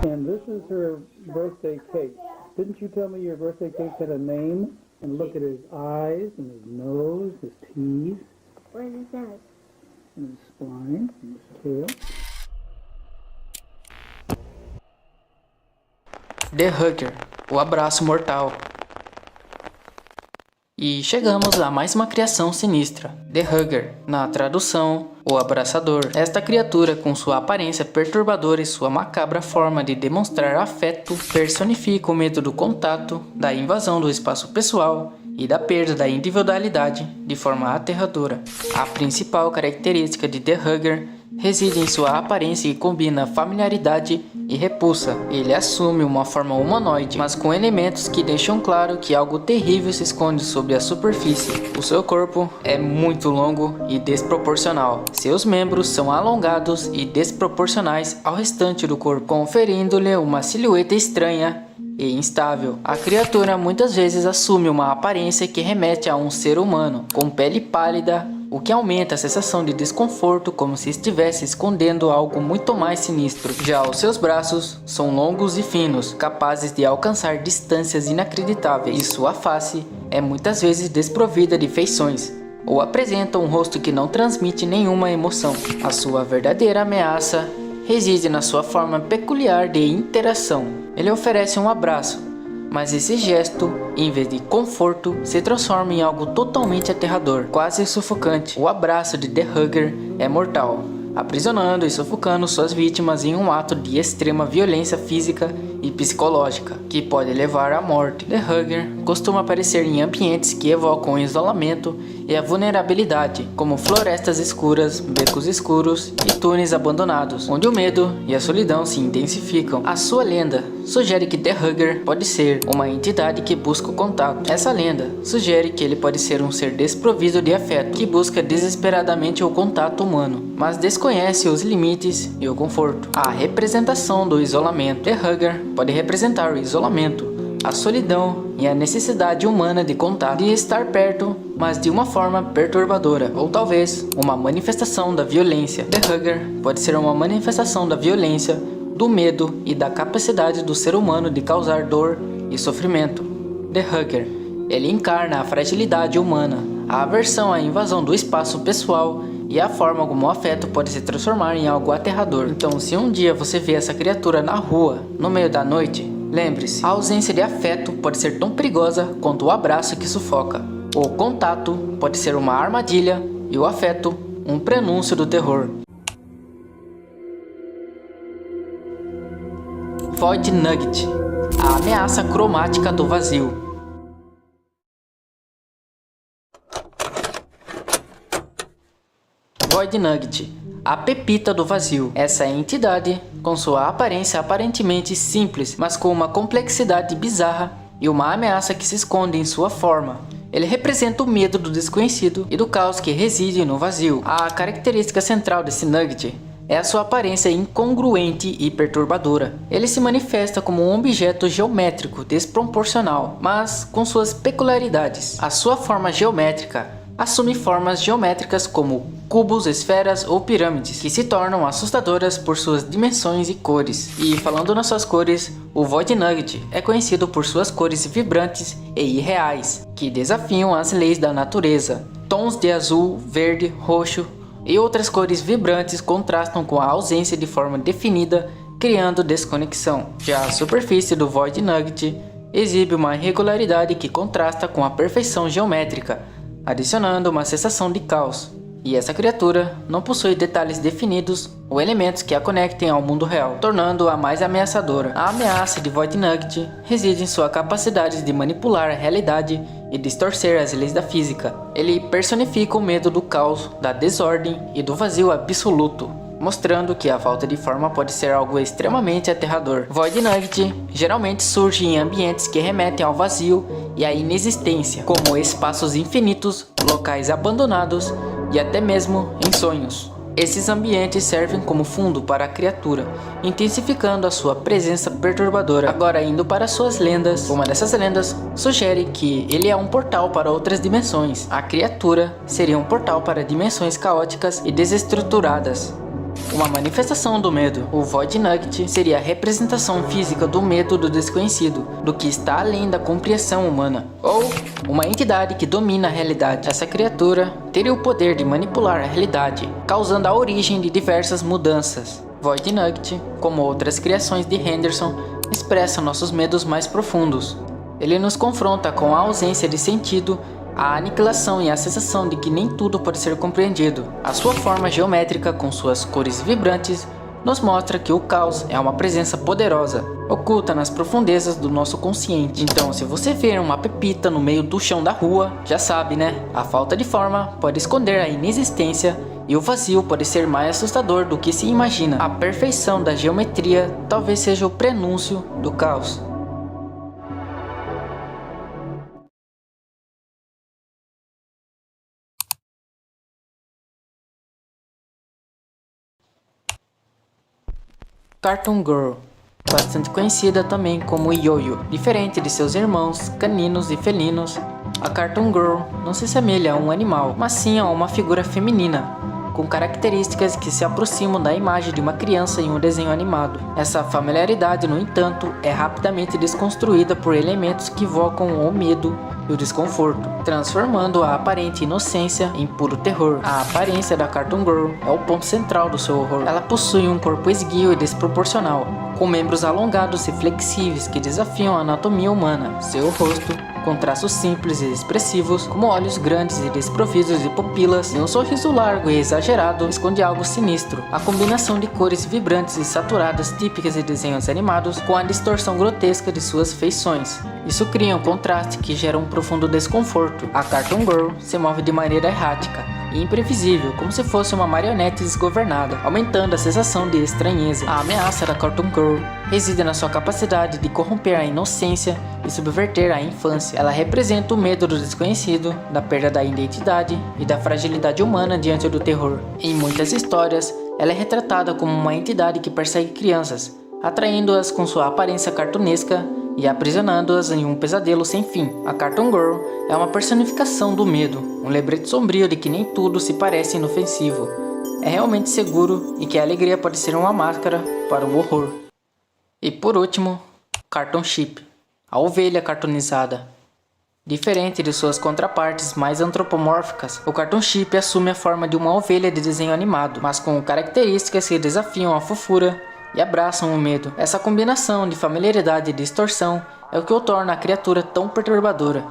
And this is her birthday cake. Didn't you tell me your birthday cake had a name? And look at his eyes and his nose, his teeth. Where's his nose? And his spine and his tail. The Hugger, o abraço mortal. E chegamos a mais uma criação sinistra, The Hugger, na tradução, o abraçador. Esta criatura, com sua aparência perturbadora e sua macabra forma de demonstrar afeto, personifica o medo do contato, da invasão do espaço pessoal e da perda da individualidade de forma aterradora. A principal característica de The Hugger reside em sua aparência que combina familiaridade e repulsa. Ele assume uma forma humanoide, mas com elementos que deixam claro que algo terrível se esconde sob a superfície. O seu corpo é muito longo e desproporcional. Seus membros são alongados e desproporcionais ao restante do corpo, conferindo-lhe uma silhueta estranha e instável. A criatura muitas vezes assume uma aparência que remete a um ser humano, com pele pálida, o que aumenta a sensação de desconforto, como se estivesse escondendo algo muito mais sinistro. Já os seus braços são longos e finos, capazes de alcançar distâncias inacreditáveis, e sua face é muitas vezes desprovida de feições, ou apresenta um rosto que não transmite nenhuma emoção. A sua verdadeira ameaça reside na sua forma peculiar de interação. Ele oferece um abraço, mas esse gesto, em vez de conforto, se transforma em algo totalmente aterrador, quase sufocante. O abraço de The Hugger é mortal, aprisionando e sufocando suas vítimas em um ato de extrema violência física e psicológica, que pode levar à morte. The Hugger costuma aparecer em ambientes que evocam o isolamento e a vulnerabilidade, como florestas escuras, becos escuros e túneis abandonados, onde o medo e a solidão se intensificam. A sua lenda sugere que The Hugger pode ser uma entidade que busca o contato. Essa lenda sugere que ele pode ser um ser desprovido de afeto, que busca desesperadamente o contato humano, mas desconhece os limites e o conforto. A representação do isolamento. The Hugger pode representar o isolamento, a solidão e a necessidade humana de contato, de estar perto, mas de uma forma perturbadora, ou talvez uma manifestação da violência. The Hugger pode ser uma manifestação da violência, do medo e da capacidade do ser humano de causar dor e sofrimento. The Hugger, ele encarna a fragilidade humana, a aversão à invasão do espaço pessoal e a forma como o afeto pode se transformar em algo aterrador. Então, se um dia você vê essa criatura na rua, no meio da noite, lembre-se, a ausência de afeto pode ser tão perigosa quanto o abraço que sufoca. O contato pode ser uma armadilha e o afeto um prenúncio do terror. Void Nugget, a ameaça cromática do vazio. Void Nugget, a pepita do vazio. Essa entidade, com sua aparência aparentemente simples, mas com uma complexidade bizarra e uma ameaça que se esconde em sua forma. Ele representa o medo do desconhecido e do caos que reside no vazio. A característica central desse Nugget é a sua aparência incongruente e perturbadora. Ele se manifesta como um objeto geométrico desproporcional, mas com suas peculiaridades. A sua forma geométrica assume formas geométricas como cubos, esferas ou pirâmides, que se tornam assustadoras por suas dimensões e cores. E falando nas suas cores, o Void Nugget é conhecido por suas cores vibrantes e irreais, que desafiam as leis da natureza. Tons de azul, verde, roxo e outras cores vibrantes contrastam com a ausência de forma definida, criando desconexão. Já a superfície do Void Nugget exibe uma irregularidade que contrasta com a perfeição geométrica, adicionando uma sensação de caos. E essa criatura não possui detalhes definidos ou elementos que a conectem ao mundo real, tornando-a mais ameaçadora. A ameaça de Void Nugget reside em sua capacidade de manipular a realidade e distorcer as leis da física. Ele personifica o medo do caos, da desordem e do vazio absoluto, mostrando que a falta de forma pode ser algo extremamente aterrador. Void Nugget geralmente surge em ambientes que remetem ao vazio e à inexistência, como espaços infinitos, locais abandonados e até mesmo em sonhos. Esses ambientes servem como fundo para a criatura, intensificando a sua presença perturbadora. Agora, indo para suas lendas, uma dessas lendas sugere que ele é um portal para outras dimensões. A criatura seria um portal para dimensões caóticas e desestruturadas. Uma manifestação do medo. O Void Nugget seria a representação física do medo do desconhecido, do que está além da compreensão humana, ou uma entidade que domina a realidade. Essa criatura teria o poder de manipular a realidade, causando a origem de diversas mudanças. Void Nugget, como outras criações de Henderson, expressa nossos medos mais profundos. Ele nos confronta com a ausência de sentido, a aniquilação e a sensação de que nem tudo pode ser compreendido. A sua forma geométrica, com suas cores vibrantes, nos mostra que o caos é uma presença poderosa, oculta nas profundezas do nosso consciente. Então, se você ver uma pepita no meio do chão da rua, já sabe, né? A falta de forma pode esconder a inexistência e o vazio pode ser mais assustador do que se imagina. A perfeição da geometria talvez seja o prenúncio do caos. Cartoon Girl, bastante conhecida também como Yo-Yo. Diferente de seus irmãos caninos e felinos, a Cartoon Girl não se assemelha a um animal, mas sim a uma figura feminina, com características que se aproximam da imagem de uma criança em um desenho animado. Essa familiaridade, no entanto, é rapidamente desconstruída por elementos que evocam o medo e o desconforto, transformando a aparente inocência em puro terror. A aparência da Cartoon Girl é o ponto central do seu horror. Ela possui um corpo esguio e desproporcional, com membros alongados e flexíveis que desafiam a anatomia humana. Seu rosto, com traços simples e expressivos, como olhos grandes e desprovidos de pupilas, e um sorriso largo e exagerado, esconde algo sinistro. A combinação de cores vibrantes e saturadas típicas de desenhos animados, com a distorção grotesca de suas feições. Isso cria um contraste que gera um profundo desconforto. A Cartoon Girl se move de maneira errática e imprevisível, como se fosse uma marionete desgovernada, aumentando a sensação de estranheza. A ameaça da Cartoon Girl reside na sua capacidade de corromper a inocência e subverter a infância. Ela representa o medo do desconhecido, da perda da identidade e da fragilidade humana diante do terror. Em muitas histórias, ela é retratada como uma entidade que persegue crianças, atraindo-as com sua aparência cartunesca e aprisionando-as em um pesadelo sem fim. A Cartoon Girl é uma personificação do medo, um lembrete sombrio de que nem tudo se parece inofensivo, é realmente seguro e que a alegria pode ser uma máscara para o horror. E por último, Cartoon Chip, a ovelha cartoonizada. Diferente de suas contrapartes mais antropomórficas, o Cartoon Chip assume a forma de uma ovelha de desenho animado, mas com características que desafiam a fofura e abraçam o medo. Essa combinação de familiaridade e distorção é o que o torna a criatura tão perturbadora.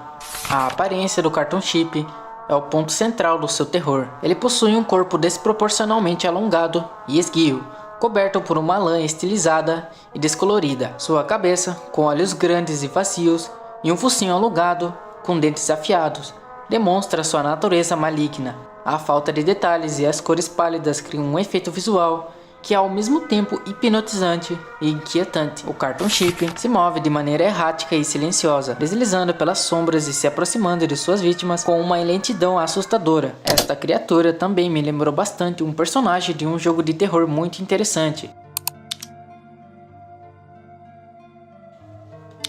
A aparência do Cartoon Chip é o ponto central do seu terror. Ele possui um corpo desproporcionalmente alongado e esguio, coberto por uma lã estilizada e descolorida. Sua cabeça, com olhos grandes e vazios, e um focinho alongado com dentes afiados, demonstra sua natureza maligna. A falta de detalhes e as cores pálidas criam um efeito visual que é ao mesmo tempo hipnotizante e inquietante. O Cartoon Chip se move de maneira errática e silenciosa, deslizando pelas sombras e se aproximando de suas vítimas com uma lentidão assustadora. Esta criatura também me lembrou bastante um personagem de um jogo de terror muito interessante.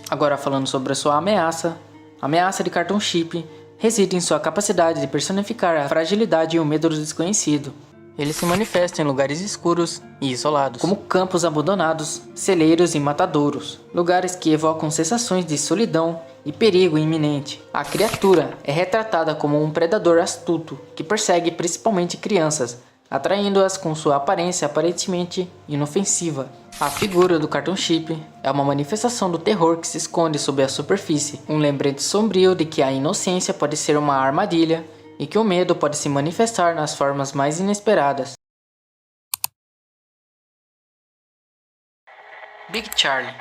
Agora falando sobre a sua ameaça. A ameaça de Cartoon Chip reside em sua capacidade de personificar a fragilidade e o medo do desconhecido. Ele se manifesta em lugares escuros e isolados, como campos abandonados, celeiros e matadouros, lugares que evocam sensações de solidão e perigo iminente. A criatura é retratada como um predador astuto que persegue principalmente crianças, atraindo-as com sua aparência aparentemente inofensiva. A figura do Cartoon Chip é uma manifestação do terror que se esconde sob a superfície, um lembrete sombrio de que a inocência pode ser uma armadilha e que o medo pode se manifestar nas formas mais inesperadas. Big Charlie,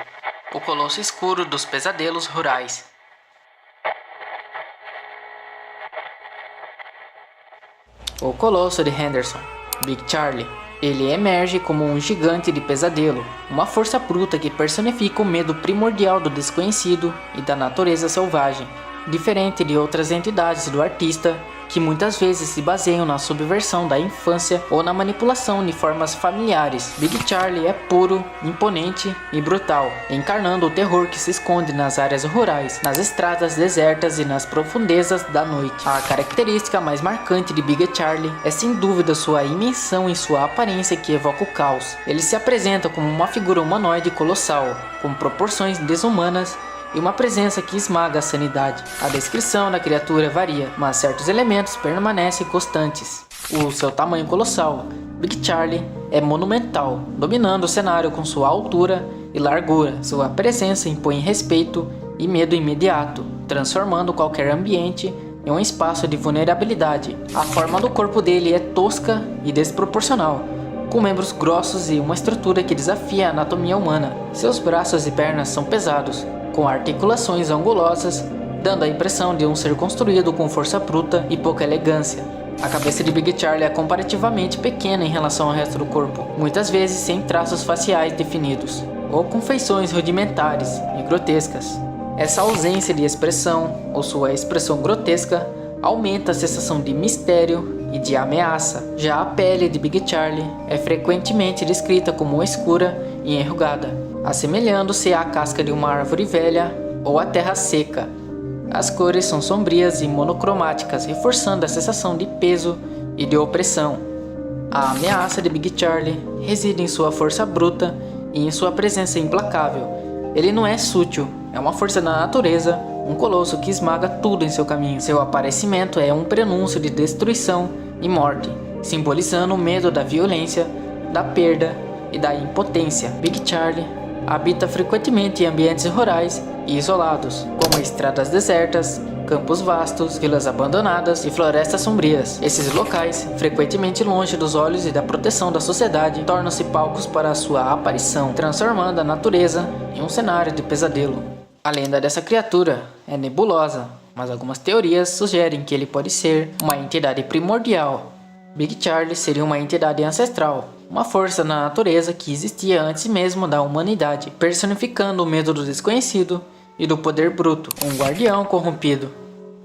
o colosso escuro dos pesadelos rurais. O colosso de Henderson, Big Charlie. Ele emerge como um gigante de pesadelo, uma força bruta que personifica o medo primordial do desconhecido e da natureza selvagem. Diferente de outras entidades do artista, que muitas vezes se baseiam na subversão da infância ou na manipulação de formas familiares, Big Charlie é puro, imponente e brutal, encarnando o terror que se esconde nas áreas rurais, nas estradas desertas e nas profundezas da noite. A característica mais marcante de Big Charlie é sem dúvida sua imensão e sua aparência que evoca o caos. Ele se apresenta como uma figura humanoide colossal, com proporções desumanas e uma presença que esmaga a sanidade. A descrição da criatura varia, mas certos elementos permanecem constantes. O seu tamanho colossal, Big Charlie é monumental, dominando o cenário com sua altura e largura. Sua presença impõe respeito e medo imediato, transformando qualquer ambiente em um espaço de vulnerabilidade. A forma do corpo dele é tosca e desproporcional, com membros grossos e uma estrutura que desafia a anatomia humana. Seus braços e pernas são pesados, com articulações angulosas, dando a impressão de um ser construído com força bruta e pouca elegância. A cabeça de Big Charlie é comparativamente pequena em relação ao resto do corpo, muitas vezes sem traços faciais definidos, ou com feições rudimentares e grotescas. Essa ausência de expressão, ou sua expressão grotesca, aumenta a sensação de mistério e de ameaça. Já a pele de Big Charlie é frequentemente descrita como escura e enrugada, assemelhando-se à casca de uma árvore velha ou à terra seca. As cores são sombrias e monocromáticas, reforçando a sensação de peso e de opressão. A ameaça de Big Charlie reside em sua força bruta e em sua presença implacável. Ele não é sutil, é uma força da natureza, um colosso que esmaga tudo em seu caminho. Seu aparecimento é um prenúncio de destruição e morte, simbolizando o medo da violência, da perda e da impotência. Big Charlie habita frequentemente em ambientes rurais e isolados, como estradas desertas, campos vastos, vilas abandonadas e florestas sombrias. Esses locais, frequentemente longe dos olhos e da proteção da sociedade, tornam-se palcos para a sua aparição, transformando a natureza em um cenário de pesadelo. A lenda dessa criatura é nebulosa, mas algumas teorias sugerem que ele pode ser uma entidade primordial. Big Charlie seria uma entidade ancestral, uma força na natureza que existia antes mesmo da humanidade, personificando o medo do desconhecido e do poder bruto, um guardião corrompido.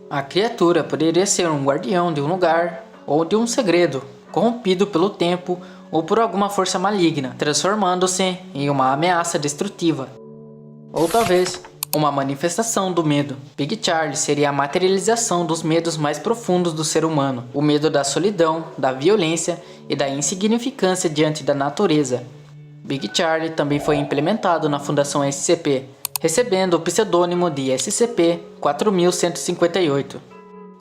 A criatura poderia ser um guardião de um lugar ou de um segredo, corrompido pelo tempo ou por alguma força maligna, transformando-se em uma ameaça destrutiva. Ou talvez uma manifestação do medo. Big Charlie seria a materialização dos medos mais profundos do ser humano, o medo da solidão, da violência e da insignificância diante da natureza. Big Charlie também foi implementado na Fundação SCP, recebendo o pseudônimo de SCP-4158.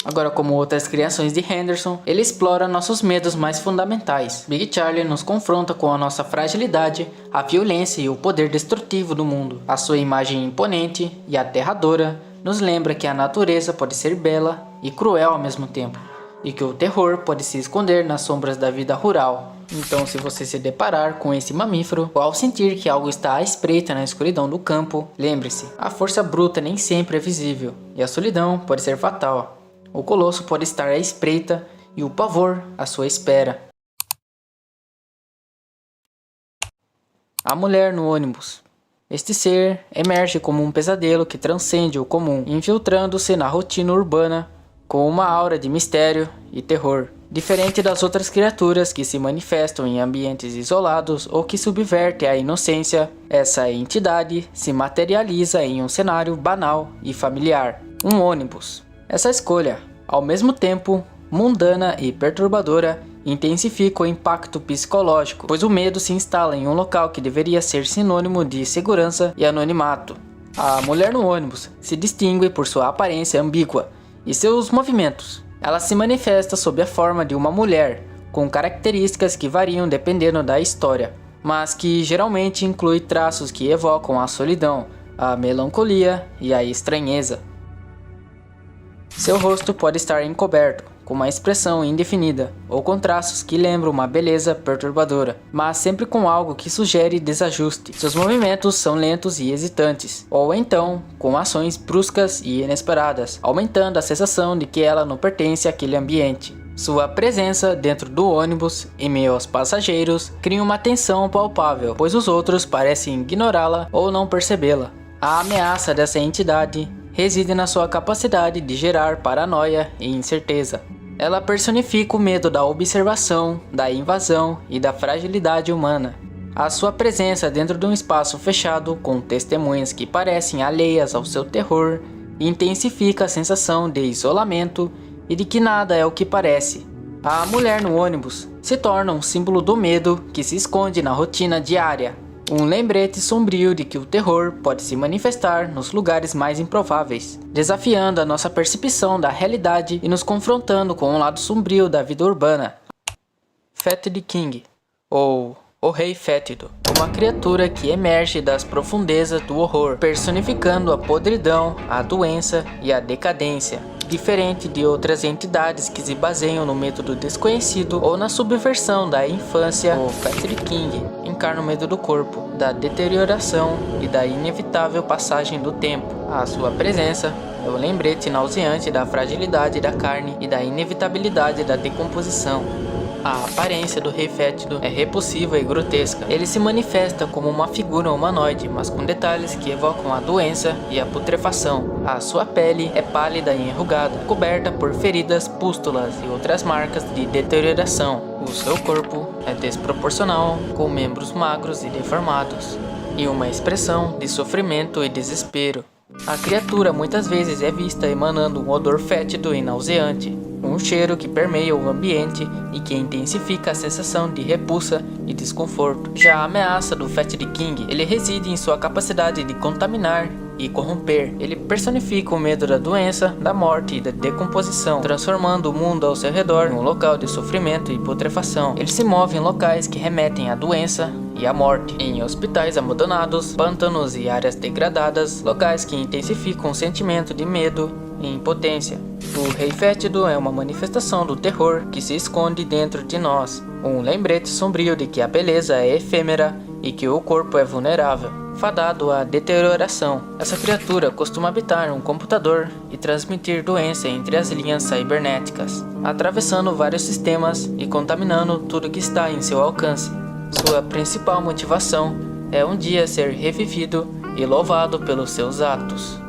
Agora, como outras criações de Henderson, ele explora nossos medos mais fundamentais. Big Charlie nos confronta com a nossa fragilidade, a violência e o poder destrutivo do mundo. A sua imagem imponente e aterradora nos lembra que a natureza pode ser bela e cruel ao mesmo tempo, e que o terror pode se esconder nas sombras da vida rural. Então, se você se deparar com esse mamífero, ou ao sentir que algo está à espreita na escuridão do campo, lembre-se, a força bruta nem sempre é visível, e a solidão pode ser fatal. O colosso pode estar à espreita e o pavor à sua espera. A mulher no ônibus. Este ser emerge como um pesadelo que transcende o comum, infiltrando-se na rotina urbana com uma aura de mistério e terror. Diferente das outras criaturas que se manifestam em ambientes isolados ou que subvertem a inocência, essa entidade se materializa em um cenário banal e familiar. Um ônibus. Essa escolha, ao mesmo tempo mundana e perturbadora, intensifica o impacto psicológico, pois o medo se instala em um local que deveria ser sinônimo de segurança e anonimato. A mulher no ônibus se distingue por sua aparência ambígua e seus movimentos. Ela se manifesta sob a forma de uma mulher, com características que variam dependendo da história, mas que geralmente inclui traços que evocam a solidão, a melancolia e a estranheza. Seu rosto pode estar encoberto, com uma expressão indefinida, ou com traços que lembram uma beleza perturbadora, mas sempre com algo que sugere desajuste. Seus movimentos são lentos e hesitantes, ou então com ações bruscas e inesperadas, aumentando a sensação de que ela não pertence àquele ambiente. Sua presença dentro do ônibus, em meio aos passageiros, cria uma tensão palpável, pois os outros parecem ignorá-la ou não percebê-la. A ameaça dessa entidade reside na sua capacidade de gerar paranoia e incerteza. Ela personifica o medo da observação, da invasão e da fragilidade humana. A sua presença dentro de um espaço fechado com testemunhas que parecem alheias ao seu terror intensifica a sensação de isolamento e de que nada é o que parece. A mulher no ônibus se torna um símbolo do medo que se esconde na rotina diária. Um lembrete sombrio de que o terror pode se manifestar nos lugares mais improváveis, desafiando a nossa percepção da realidade e nos confrontando com um lado sombrio da vida urbana. Fetid King, ou o Rei Fétido, uma criatura que emerge das profundezas do horror, personificando a podridão, a doença e a decadência. Diferente de outras entidades que se baseiam no medo do desconhecido ou na subversão da infância, o Fetid King encarna o medo do corpo, da deterioração e da inevitável passagem do tempo. A sua presença é o lembrete nauseante da fragilidade da carne e da inevitabilidade da decomposição. A aparência do Rei Fétido é repulsiva e grotesca. Ele se manifesta como uma figura humanoide, mas com detalhes que evocam a doença e a putrefação. A sua pele é pálida e enrugada, coberta por feridas, pústulas e outras marcas de deterioração. O seu corpo é desproporcional, com membros magros e deformados. e uma expressão de sofrimento e desespero. A criatura muitas vezes é vista emanando um odor fétido e nauseante, um cheiro que permeia o ambiente e que intensifica a sensação de repulsa e desconforto. Já a ameaça do Fetid King, ele reside em sua capacidade de contaminar e corromper. Ele personifica o medo da doença, da morte e da decomposição, transformando o mundo ao seu redor em um local de sofrimento e putrefação. Ele se move em locais que remetem à doença e à morte, em hospitais abandonados, pântanos e áreas degradadas, locais que intensificam o sentimento de medo e impotência. O Rei Fétido é uma manifestação do terror que se esconde dentro de nós, um lembrete sombrio de que a beleza é efêmera e que o corpo é vulnerável, fadado à deterioração. Essa criatura costuma habitar um computador e transmitir doença entre as linhas cibernéticas, atravessando vários sistemas e contaminando tudo que está em seu alcance. Sua principal motivação é um dia ser revivido e louvado pelos seus atos.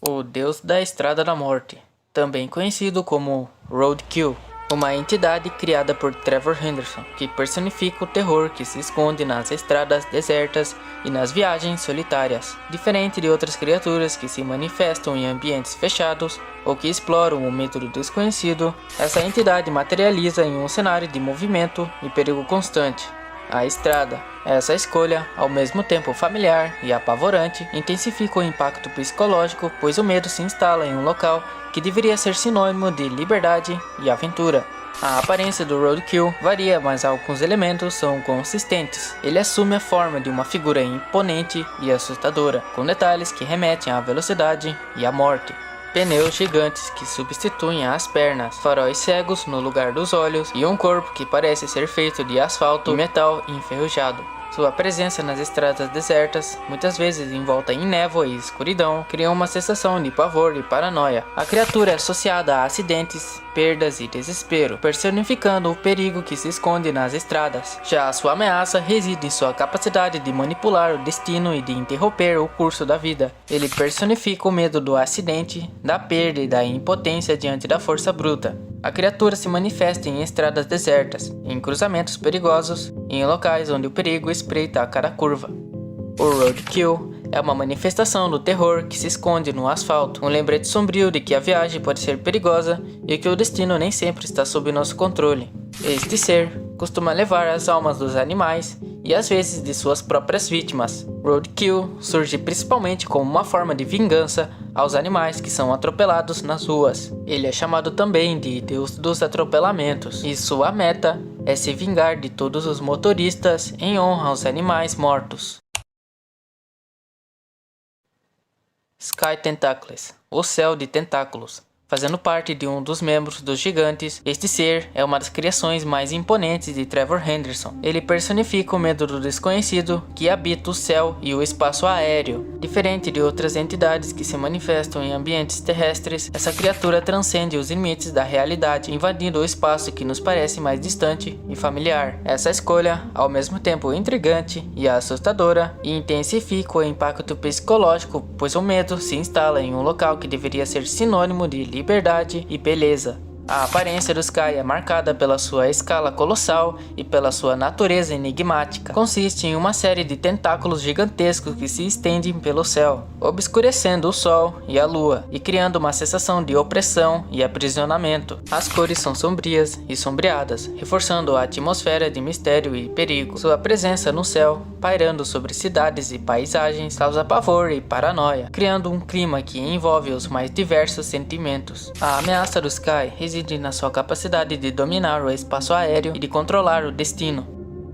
O Deus da Estrada da Morte, também conhecido como Roadkill, uma entidade criada por Trevor Henderson, que personifica o terror que se esconde nas estradas desertas e nas viagens solitárias. Diferente de outras criaturas que se manifestam em ambientes fechados ou que exploram o método desconhecido, essa entidade materializa em um cenário de movimento e perigo constante. A estrada. Essa escolha, ao mesmo tempo familiar e apavorante, intensifica o impacto psicológico, pois o medo se instala em um local que deveria ser sinônimo de liberdade e aventura. A aparência do Roadkill varia, mas alguns elementos são consistentes. Ele assume a forma de uma figura imponente e assustadora, com detalhes que remetem à velocidade e à morte. Pneus gigantes que substituem as pernas, faróis cegos no lugar dos olhos e um corpo que parece ser feito de asfalto e metal enferrujado. Sua presença nas estradas desertas, muitas vezes envolta em névoa e escuridão, cria uma sensação de pavor e paranoia. A criatura é associada a acidentes, perdas e desespero, personificando o perigo que se esconde nas estradas. Já a sua ameaça reside em sua capacidade de manipular o destino e de interromper o curso da vida. Ele personifica o medo do acidente, da perda e da impotência diante da força bruta. A criatura se manifesta em estradas desertas, em cruzamentos perigosos e em locais onde o perigo espreita a cada curva. O Roadkill é uma manifestação do terror que se esconde no asfalto, um lembrete sombrio de que a viagem pode ser perigosa e que o destino nem sempre está sob nosso controle. Este ser costuma levar as almas dos animais e às vezes de suas próprias vítimas. Roadkill surge principalmente como uma forma de vingança aos animais que são atropelados nas ruas. Ele é chamado também de Deus dos Atropelamentos, e sua meta é se vingar de todos os motoristas em honra aos animais mortos. Sky Tentacles, o céu de tentáculos. Fazendo parte de um dos membros dos gigantes, este ser é uma das criações mais imponentes de Trevor Henderson. Ele personifica o medo do desconhecido que habita o céu e o espaço aéreo. Diferente de outras entidades que se manifestam em ambientes terrestres, essa criatura transcende os limites da realidade, invadindo o espaço que nos parece mais distante e familiar. Essa escolha, ao mesmo tempo intrigante e assustadora, intensifica o impacto psicológico, pois o medo se instala em um local que deveria ser sinônimo de liberdade e beleza. A aparência do Sky é marcada pela sua escala colossal e pela sua natureza enigmática. Consiste em uma série de tentáculos gigantescos que se estendem pelo céu, obscurecendo o sol e a lua, e criando uma sensação de opressão e aprisionamento. As cores são sombrias e sombreadas, reforçando a atmosfera de mistério e perigo. Sua presença no céu, pairando sobre cidades e paisagens, causa pavor e paranoia, criando um clima que envolve os mais diversos sentimentos. A ameaça do Sky reside na sua capacidade de dominar o espaço aéreo e de controlar o destino.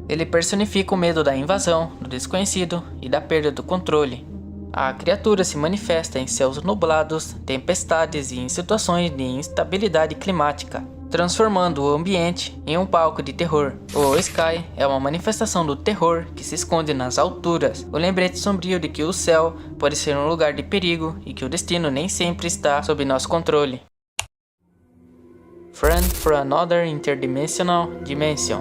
Ele personifica o medo da invasão, do desconhecido e da perda do controle. A criatura se manifesta em céus nublados, tempestades e em situações de instabilidade climática, transformando o ambiente em um palco de terror. O Sky é uma manifestação do terror que se esconde nas alturas, o lembrete sombrio de que o céu pode ser um lugar de perigo e que o destino nem sempre está sob nosso controle. Friend for Another Interdimensional Dimension.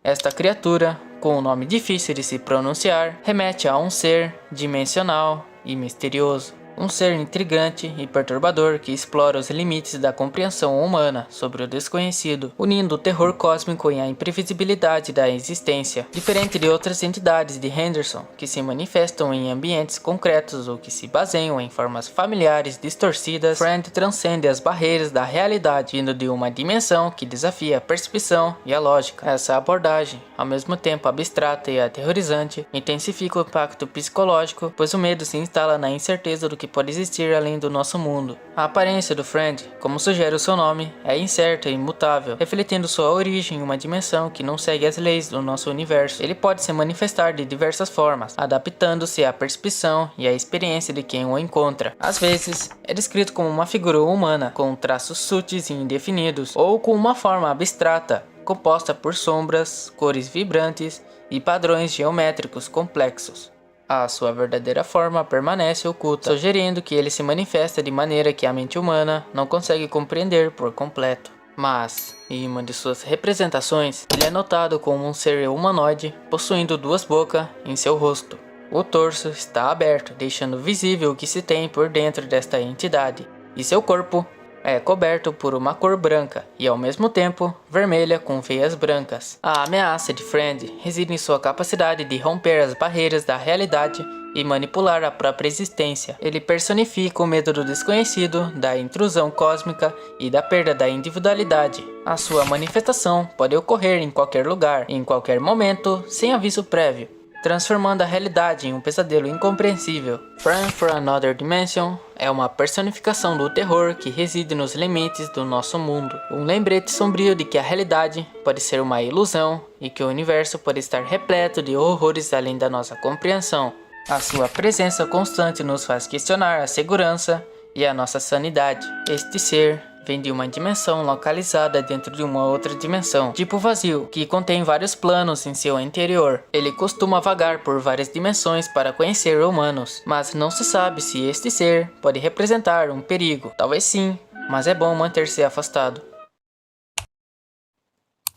Esta criatura, com um nome difícil de se pronunciar, remete a um ser dimensional e misterioso. Um ser intrigante e perturbador que explora os limites da compreensão humana sobre o desconhecido, unindo o terror cósmico e a imprevisibilidade da existência. Diferente de outras entidades de Henderson, que se manifestam em ambientes concretos ou que se baseiam em formas familiares distorcidas, Friend transcende as barreiras da realidade, vindo de uma dimensão que desafia a percepção e a lógica. Essa abordagem, ao mesmo tempo abstrata e aterrorizante, intensifica o impacto psicológico, pois o medo se instala na incerteza do que pode existir além do nosso mundo. A aparência do Friend, como sugere o seu nome, é incerta e imutável, refletindo sua origem em uma dimensão que não segue as leis do nosso universo. Ele pode se manifestar de diversas formas, adaptando-se à percepção e à experiência de quem o encontra. Às vezes, é descrito como uma figura humana, com traços sutis e indefinidos, ou com uma forma abstrata, composta por sombras, cores vibrantes e padrões geométricos complexos. A sua verdadeira forma permanece oculta, sugerindo que ele se manifesta de maneira que a mente humana não consegue compreender por completo. Mas, em uma de suas representações, ele é notado como um ser humanoide possuindo duas bocas em seu rosto. O torso está aberto, deixando visível o que se tem por dentro desta entidade, e seu corpo é coberto por uma cor branca e ao mesmo tempo vermelha com veias brancas. A ameaça de Friend reside em sua capacidade de romper as barreiras da realidade e manipular a própria existência. Ele personifica o medo do desconhecido, da intrusão cósmica e da perda da individualidade. A sua manifestação pode ocorrer em qualquer lugar, em qualquer momento, sem aviso prévio, transformando a realidade em um pesadelo incompreensível. Friend from Another Dimension é uma personificação do terror que reside nos limites do nosso mundo. Um lembrete sombrio de que a realidade pode ser uma ilusão e que o universo pode estar repleto de horrores além da nossa compreensão. A sua presença constante nos faz questionar a segurança e a nossa sanidade. Este ser vem de uma dimensão localizada dentro de uma outra dimensão, tipo vazio, que contém vários planos em seu interior. Ele costuma vagar por várias dimensões para conhecer humanos, mas não se sabe se este ser pode representar um perigo. Talvez sim, mas é bom manter-se afastado.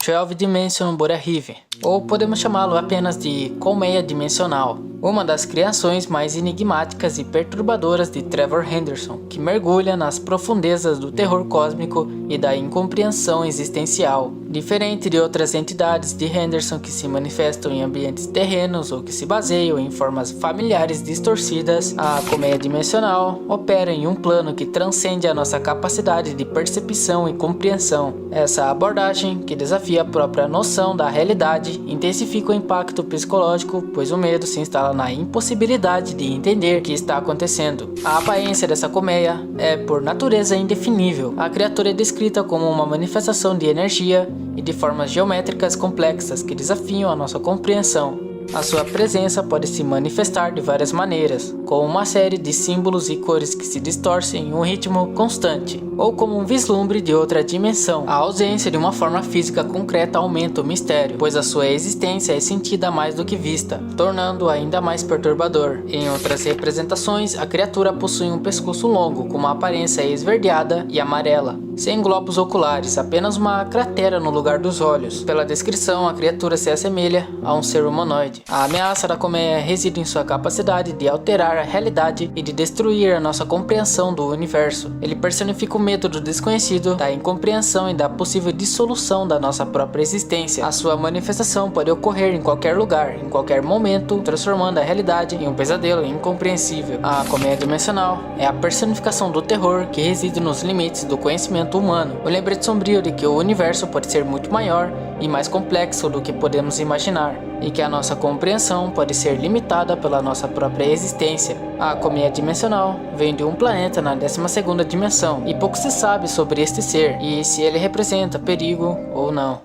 12 Dimension Borehive, ou podemos chamá-lo apenas de colmeia dimensional, uma das criações mais enigmáticas e perturbadoras de Trevor Henderson, que mergulha nas profundezas do terror cósmico e da incompreensão existencial. Diferente de outras entidades de Henderson que se manifestam em ambientes terrenos ou que se baseiam em formas familiares distorcidas, a colmeia dimensional opera em um plano que transcende a nossa capacidade de percepção e compreensão. Essa abordagem, que desafia a própria noção da realidade, intensifica o impacto psicológico, pois o medo se instala na impossibilidade de entender o que está acontecendo. A aparência dessa colmeia é, por natureza, indefinível. A criatura é descrita como uma manifestação de energia e de formas geométricas complexas que desafiam a nossa compreensão. A sua presença pode se manifestar de várias maneiras, como uma série de símbolos e cores que se distorcem em um ritmo constante, ou como um vislumbre de outra dimensão. A ausência de uma forma física concreta aumenta o mistério, pois a sua existência é sentida mais do que vista, tornando-o ainda mais perturbador. Em outras representações, a criatura possui um pescoço longo, com uma aparência esverdeada e amarela, sem globos oculares, apenas uma cratera no lugar dos olhos. Pela descrição, a criatura se assemelha a um ser humanoide. A ameaça da colmeia reside em sua capacidade de alterar a realidade e de destruir a nossa compreensão do universo. Ele personifica o medo do desconhecido, da incompreensão e da possível dissolução da nossa própria existência. A sua manifestação pode ocorrer em qualquer lugar, em qualquer momento, transformando a realidade em um pesadelo incompreensível. A colmeia dimensional é a personificação do terror que reside nos limites do conhecimento humano. O lembrete sombrio de que o universo pode ser muito maior e mais complexo do que podemos imaginar, e que a nossa compreensão pode ser limitada pela nossa própria existência. A colmeia dimensional vem de um planeta na 12ª dimensão, e pouco se sabe sobre este ser e se ele representa perigo ou não.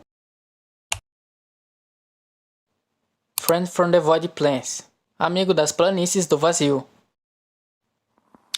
Friend from the Void Plains, amigo das planícies do vazio.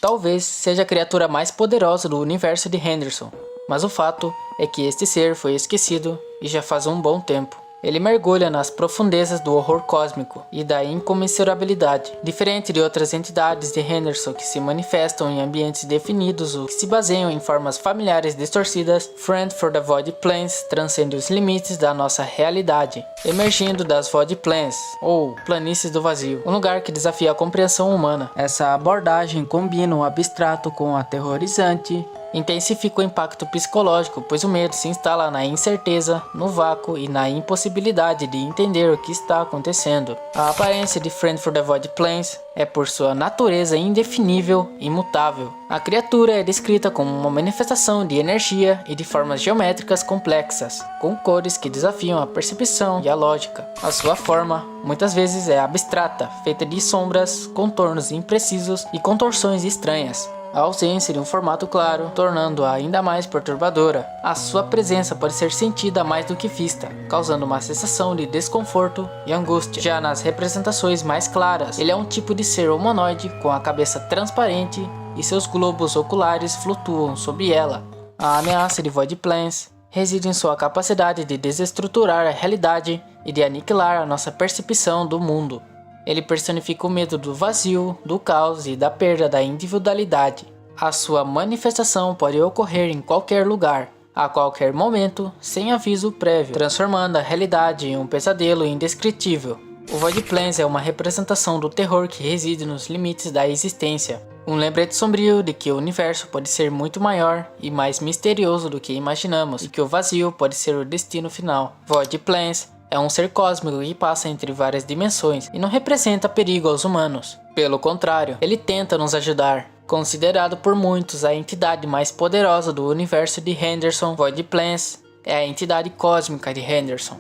Talvez seja a criatura mais poderosa do universo de Henderson, mas o fato é que este ser foi esquecido e já faz um bom tempo. Ele mergulha nas profundezas do horror cósmico e da incomensurabilidade. Diferente de outras entidades de Henderson que se manifestam em ambientes definidos ou que se baseiam em formas familiares distorcidas, Friend for the Void Planes transcende os limites da nossa realidade, emergindo das Void Planes, ou Planícies do Vazio, um lugar que desafia a compreensão humana. Essa abordagem combina o abstrato com o aterrorizante, intensifica o impacto psicológico, pois o medo se instala na incerteza, no vácuo e na impossibilidade de entender o que está acontecendo. A aparência de Friend for the Void Planes é, por sua natureza indefinível e imutável. A criatura é descrita como uma manifestação de energia e de formas geométricas complexas, com cores que desafiam a percepção e a lógica. A sua forma, muitas vezes, é abstrata, feita de sombras, contornos imprecisos e contorções estranhas. A ausência de um formato claro, tornando-a ainda mais perturbadora. A sua presença pode ser sentida mais do que vista, causando uma sensação de desconforto e angústia. Já nas representações mais claras, ele é um tipo de ser humanoide com a cabeça transparente e seus globos oculares flutuam sobre ela. A ameaça de Void Planes reside em sua capacidade de desestruturar a realidade e de aniquilar a nossa percepção do mundo. Ele personifica o medo do vazio, do caos e da perda da individualidade. A sua manifestação pode ocorrer em qualquer lugar, a qualquer momento, sem aviso prévio, transformando a realidade em um pesadelo indescritível. O Void Planes é uma representação do terror que reside nos limites da existência. Um lembrete sombrio de que o universo pode ser muito maior e mais misterioso do que imaginamos, e que o vazio pode ser o destino final. Void Planes é um ser cósmico que passa entre várias dimensões e não representa perigo aos humanos. Pelo contrário, ele tenta nos ajudar. Considerado por muitos a entidade mais poderosa do universo de Henderson, Void Planes é a entidade cósmica de Henderson.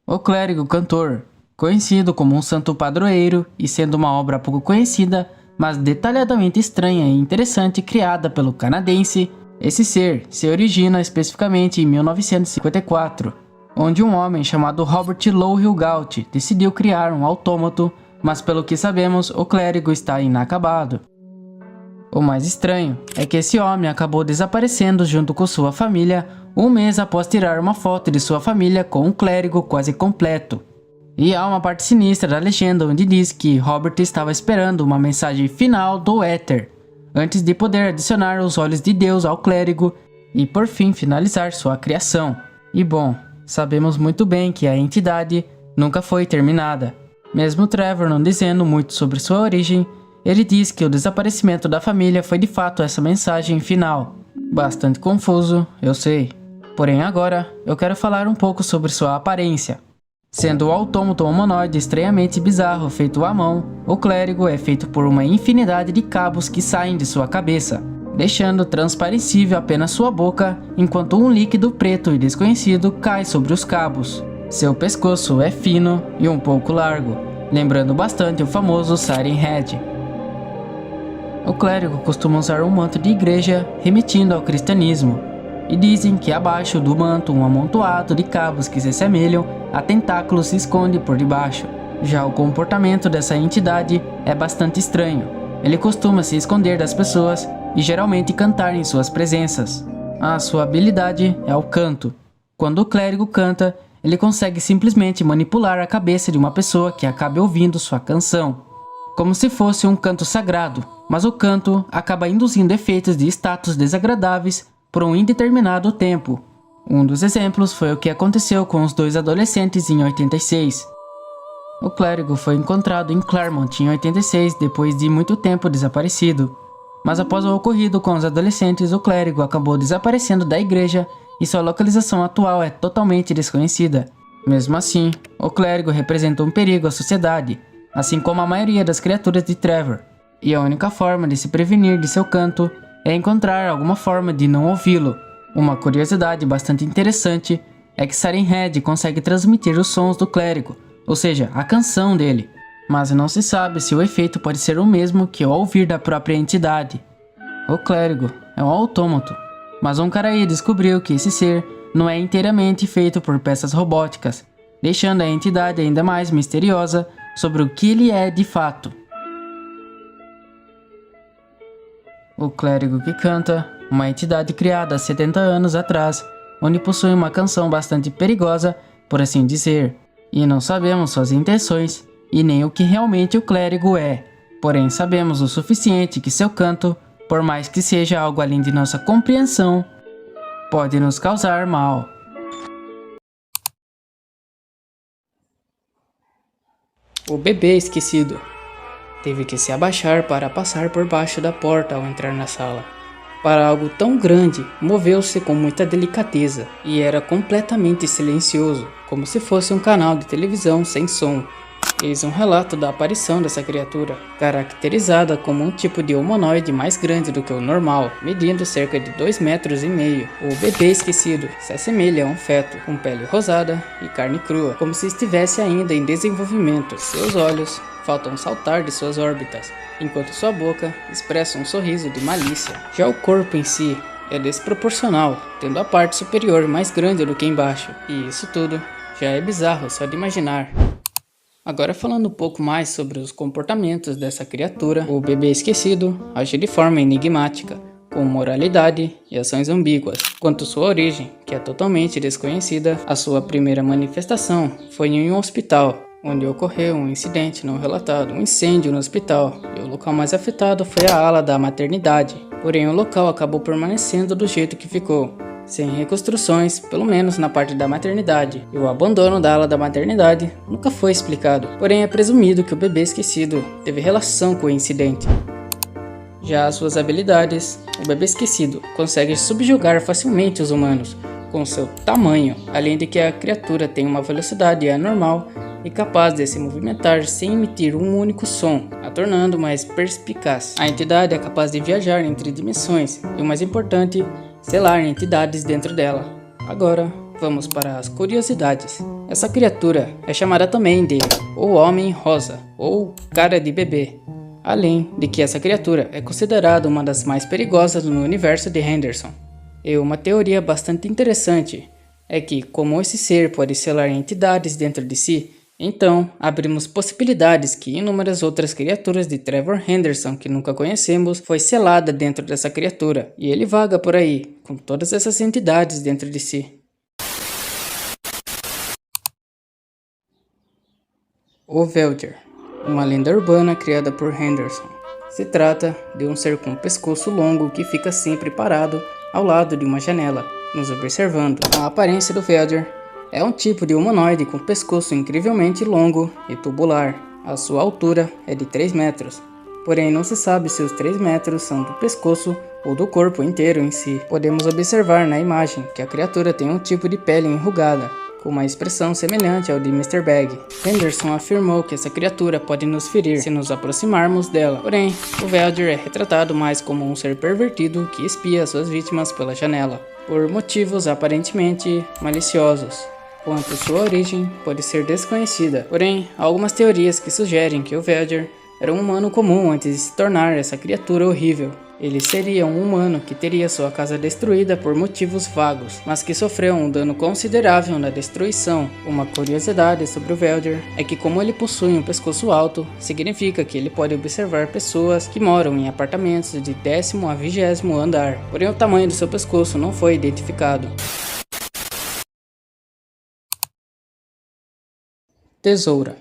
O Clérigo Cantor, conhecido como um santo padroeiro e sendo uma obra pouco conhecida, mas detalhadamente estranha e interessante criada pelo canadense, esse ser se origina especificamente em 1954, onde um homem chamado Robert Lowhill Gault decidiu criar um autômato, mas pelo que sabemos, o clérigo está inacabado. O mais estranho é que esse homem acabou desaparecendo junto com sua família um mês após tirar uma foto de sua família com um clérigo quase completo. E há uma parte sinistra da legenda onde diz que Robert estava esperando uma mensagem final do éter, antes de poder adicionar os olhos de Deus ao clérigo e por fim finalizar sua criação. E bom, sabemos muito bem que a entidade nunca foi terminada. Mesmo Trevor não dizendo muito sobre sua origem, ele diz que o desaparecimento da família foi de fato essa mensagem final. Bastante confuso, eu sei. Porém agora, eu quero falar um pouco sobre sua aparência. Sendo o autômato humanoide estranhamente bizarro feito à mão, o clérigo é feito por uma infinidade de cabos que saem de sua cabeça, deixando transparecível apenas sua boca, enquanto um líquido preto e desconhecido cai sobre os cabos. Seu pescoço é fino e um pouco largo, lembrando bastante o famoso Siren Head. O clérigo costuma usar um manto de igreja remetindo ao cristianismo, e dizem que abaixo do manto um amontoado de cabos que se assemelham a tentáculos se esconde por debaixo. Já o comportamento dessa entidade é bastante estranho. Ele costuma se esconder das pessoas e geralmente cantar em suas presenças. A sua habilidade é o canto. Quando o clérigo canta, ele consegue simplesmente manipular a cabeça de uma pessoa que acabe ouvindo sua canção, como se fosse um canto sagrado, mas o canto acaba induzindo efeitos de status desagradáveis por um indeterminado tempo. Um dos exemplos foi o que aconteceu com os dois adolescentes em 86. O clérigo foi encontrado em Claremont em 86 depois de muito tempo desaparecido. Mas após o ocorrido com os adolescentes, o clérigo acabou desaparecendo da igreja e sua localização atual é totalmente desconhecida. Mesmo assim, o clérigo representa um perigo à sociedade, assim como a maioria das criaturas de Trevor, e a única forma de se prevenir de seu canto é encontrar alguma forma de não ouvi-lo. Uma curiosidade bastante interessante é que Siren Head consegue transmitir os sons do clérigo, ou seja, a canção dele, mas não se sabe se o efeito pode ser o mesmo que o ouvir da própria entidade. O clérigo é um autômato, mas um cara aí descobriu que esse ser não é inteiramente feito por peças robóticas, deixando a entidade ainda mais misteriosa sobre o que ele é de fato. O clérigo que canta uma entidade criada há 70 anos atrás, onde possui uma canção bastante perigosa, por assim dizer, e não sabemos suas intenções e nem o que realmente o clérigo é, porém sabemos o suficiente que seu canto, por mais que seja algo além de nossa compreensão, pode nos causar mal. O bebê esquecido teve que se abaixar para passar por baixo da porta ao entrar na sala. Para algo tão grande, moveu-se com muita delicadeza e era completamente silencioso, como se fosse um canal de televisão sem som. Eis um relato da aparição dessa criatura, caracterizada como um tipo de humanoide mais grande do que o normal, medindo cerca de 2,5 metros. O bebê esquecido se assemelha a um feto, com pele rosada e carne crua, como se estivesse ainda em desenvolvimento. Seus olhos faltam saltar de suas órbitas, enquanto sua boca expressa um sorriso de malícia. Já o corpo em si é desproporcional, tendo a parte superior mais grande do que embaixo, e isso tudo já é bizarro só de imaginar. Agora falando um pouco mais sobre os comportamentos dessa criatura, o bebê esquecido age de forma enigmática, com moralidade e ações ambíguas. Quanto sua origem, que é totalmente desconhecida, a sua primeira manifestação foi em um hospital, onde ocorreu um incidente não relatado, um incêndio no hospital, e o local mais afetado foi a ala da maternidade. Porém, o local acabou permanecendo do jeito que ficou, sem reconstruções, pelo menos na parte da maternidade, e o abandono da ala da maternidade nunca foi explicado, porém é presumido que o bebê esquecido teve relação com o incidente. Já as suas habilidades, o bebê esquecido consegue subjugar facilmente os humanos com seu tamanho, além de que a criatura tem uma velocidade anormal e capaz de se movimentar sem emitir um único som, a tornando mais perspicaz. A entidade é capaz de viajar entre dimensões e, o mais importante, selar entidades dentro dela. Agora, vamos para as curiosidades. Essa criatura é chamada também de o Homem Rosa, ou Cara de Bebê. Além de que essa criatura é considerada uma das mais perigosas no universo de Henderson. E uma teoria bastante interessante é que, como esse ser pode selar entidades dentro de si, então abrimos possibilidades que inúmeras outras criaturas de Trevor Henderson que nunca conhecemos foi selada dentro dessa criatura, e ele vaga por aí, com todas essas entidades dentro de si. O Velger, uma lenda urbana criada por Henderson. Se trata de um ser com um pescoço longo que fica sempre parado ao lado de uma janela, nos observando. A aparência do Velger é um tipo de humanoide com pescoço incrivelmente longo e tubular. A sua altura é de 3 metros, porém não se sabe se os 3 metros são do pescoço ou do corpo inteiro em si. Podemos observar na imagem que a criatura tem um tipo de pele enrugada, com uma expressão semelhante ao de Mr. Bag. Henderson afirmou que essa criatura pode nos ferir se nos aproximarmos dela, porém, o Velger é retratado mais como um ser pervertido que espia suas vítimas pela janela, por motivos aparentemente maliciosos. Quanto sua origem pode ser desconhecida, porém, há algumas teorias que sugerem que o Velger era um humano comum antes de se tornar essa criatura horrível. Ele seria um humano que teria sua casa destruída por motivos vagos, mas que sofreu um dano considerável na destruição. Uma curiosidade sobre o Velger é que, como ele possui um pescoço alto, significa que ele pode observar pessoas que moram em apartamentos de 10º a 20º andar, porém o tamanho do seu pescoço não foi identificado. Tesoura.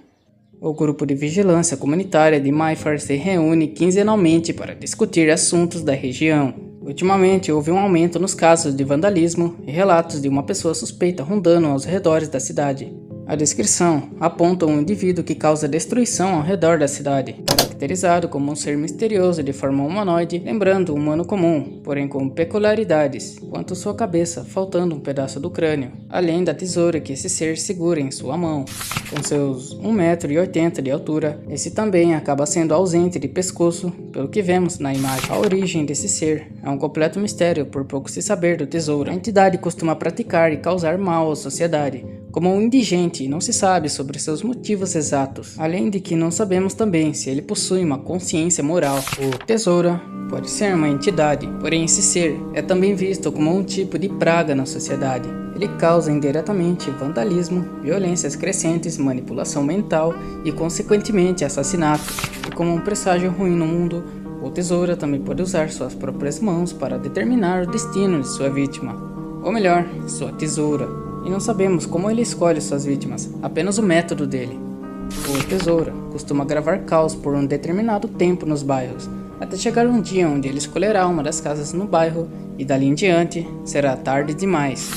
O grupo de vigilância comunitária de Mayfair se reúne quinzenalmente para discutir assuntos da região. Ultimamente houve um aumento nos casos de vandalismo e relatos de uma pessoa suspeita rondando aos redores da cidade. A descrição aponta um indivíduo que causa destruição ao redor da cidade, caracterizado como um ser misterioso de forma humanoide, lembrando um humano comum, porém com peculiaridades, quanto sua cabeça, faltando um pedaço do crânio, além da tesoura que esse ser segura em sua mão. Com seus 1,80 m de altura, esse também acaba sendo ausente de pescoço, pelo que vemos na imagem. A origem desse ser é um completo mistério por pouco se saber do tesouro. A entidade costuma praticar e causar mal à sociedade, como um indigente, e não se sabe sobre seus motivos exatos, além de que não sabemos também se ele possui uma consciência moral. O Tesoura pode ser uma entidade, porém esse ser é também visto como um tipo de praga na sociedade. Ele causa indiretamente vandalismo, violências crescentes, manipulação mental e consequentemente assassinato. E como um presságio ruim no mundo, O tesoura também pode usar suas próprias mãos para determinar o destino de sua vítima, ou melhor, sua tesoura. E não sabemos como ele escolhe suas vítimas, apenas o método dele. O tesoura costuma gravar caos por um determinado tempo nos bairros, até chegar um dia onde ele escolherá uma das casas no bairro e dali em diante será tarde demais.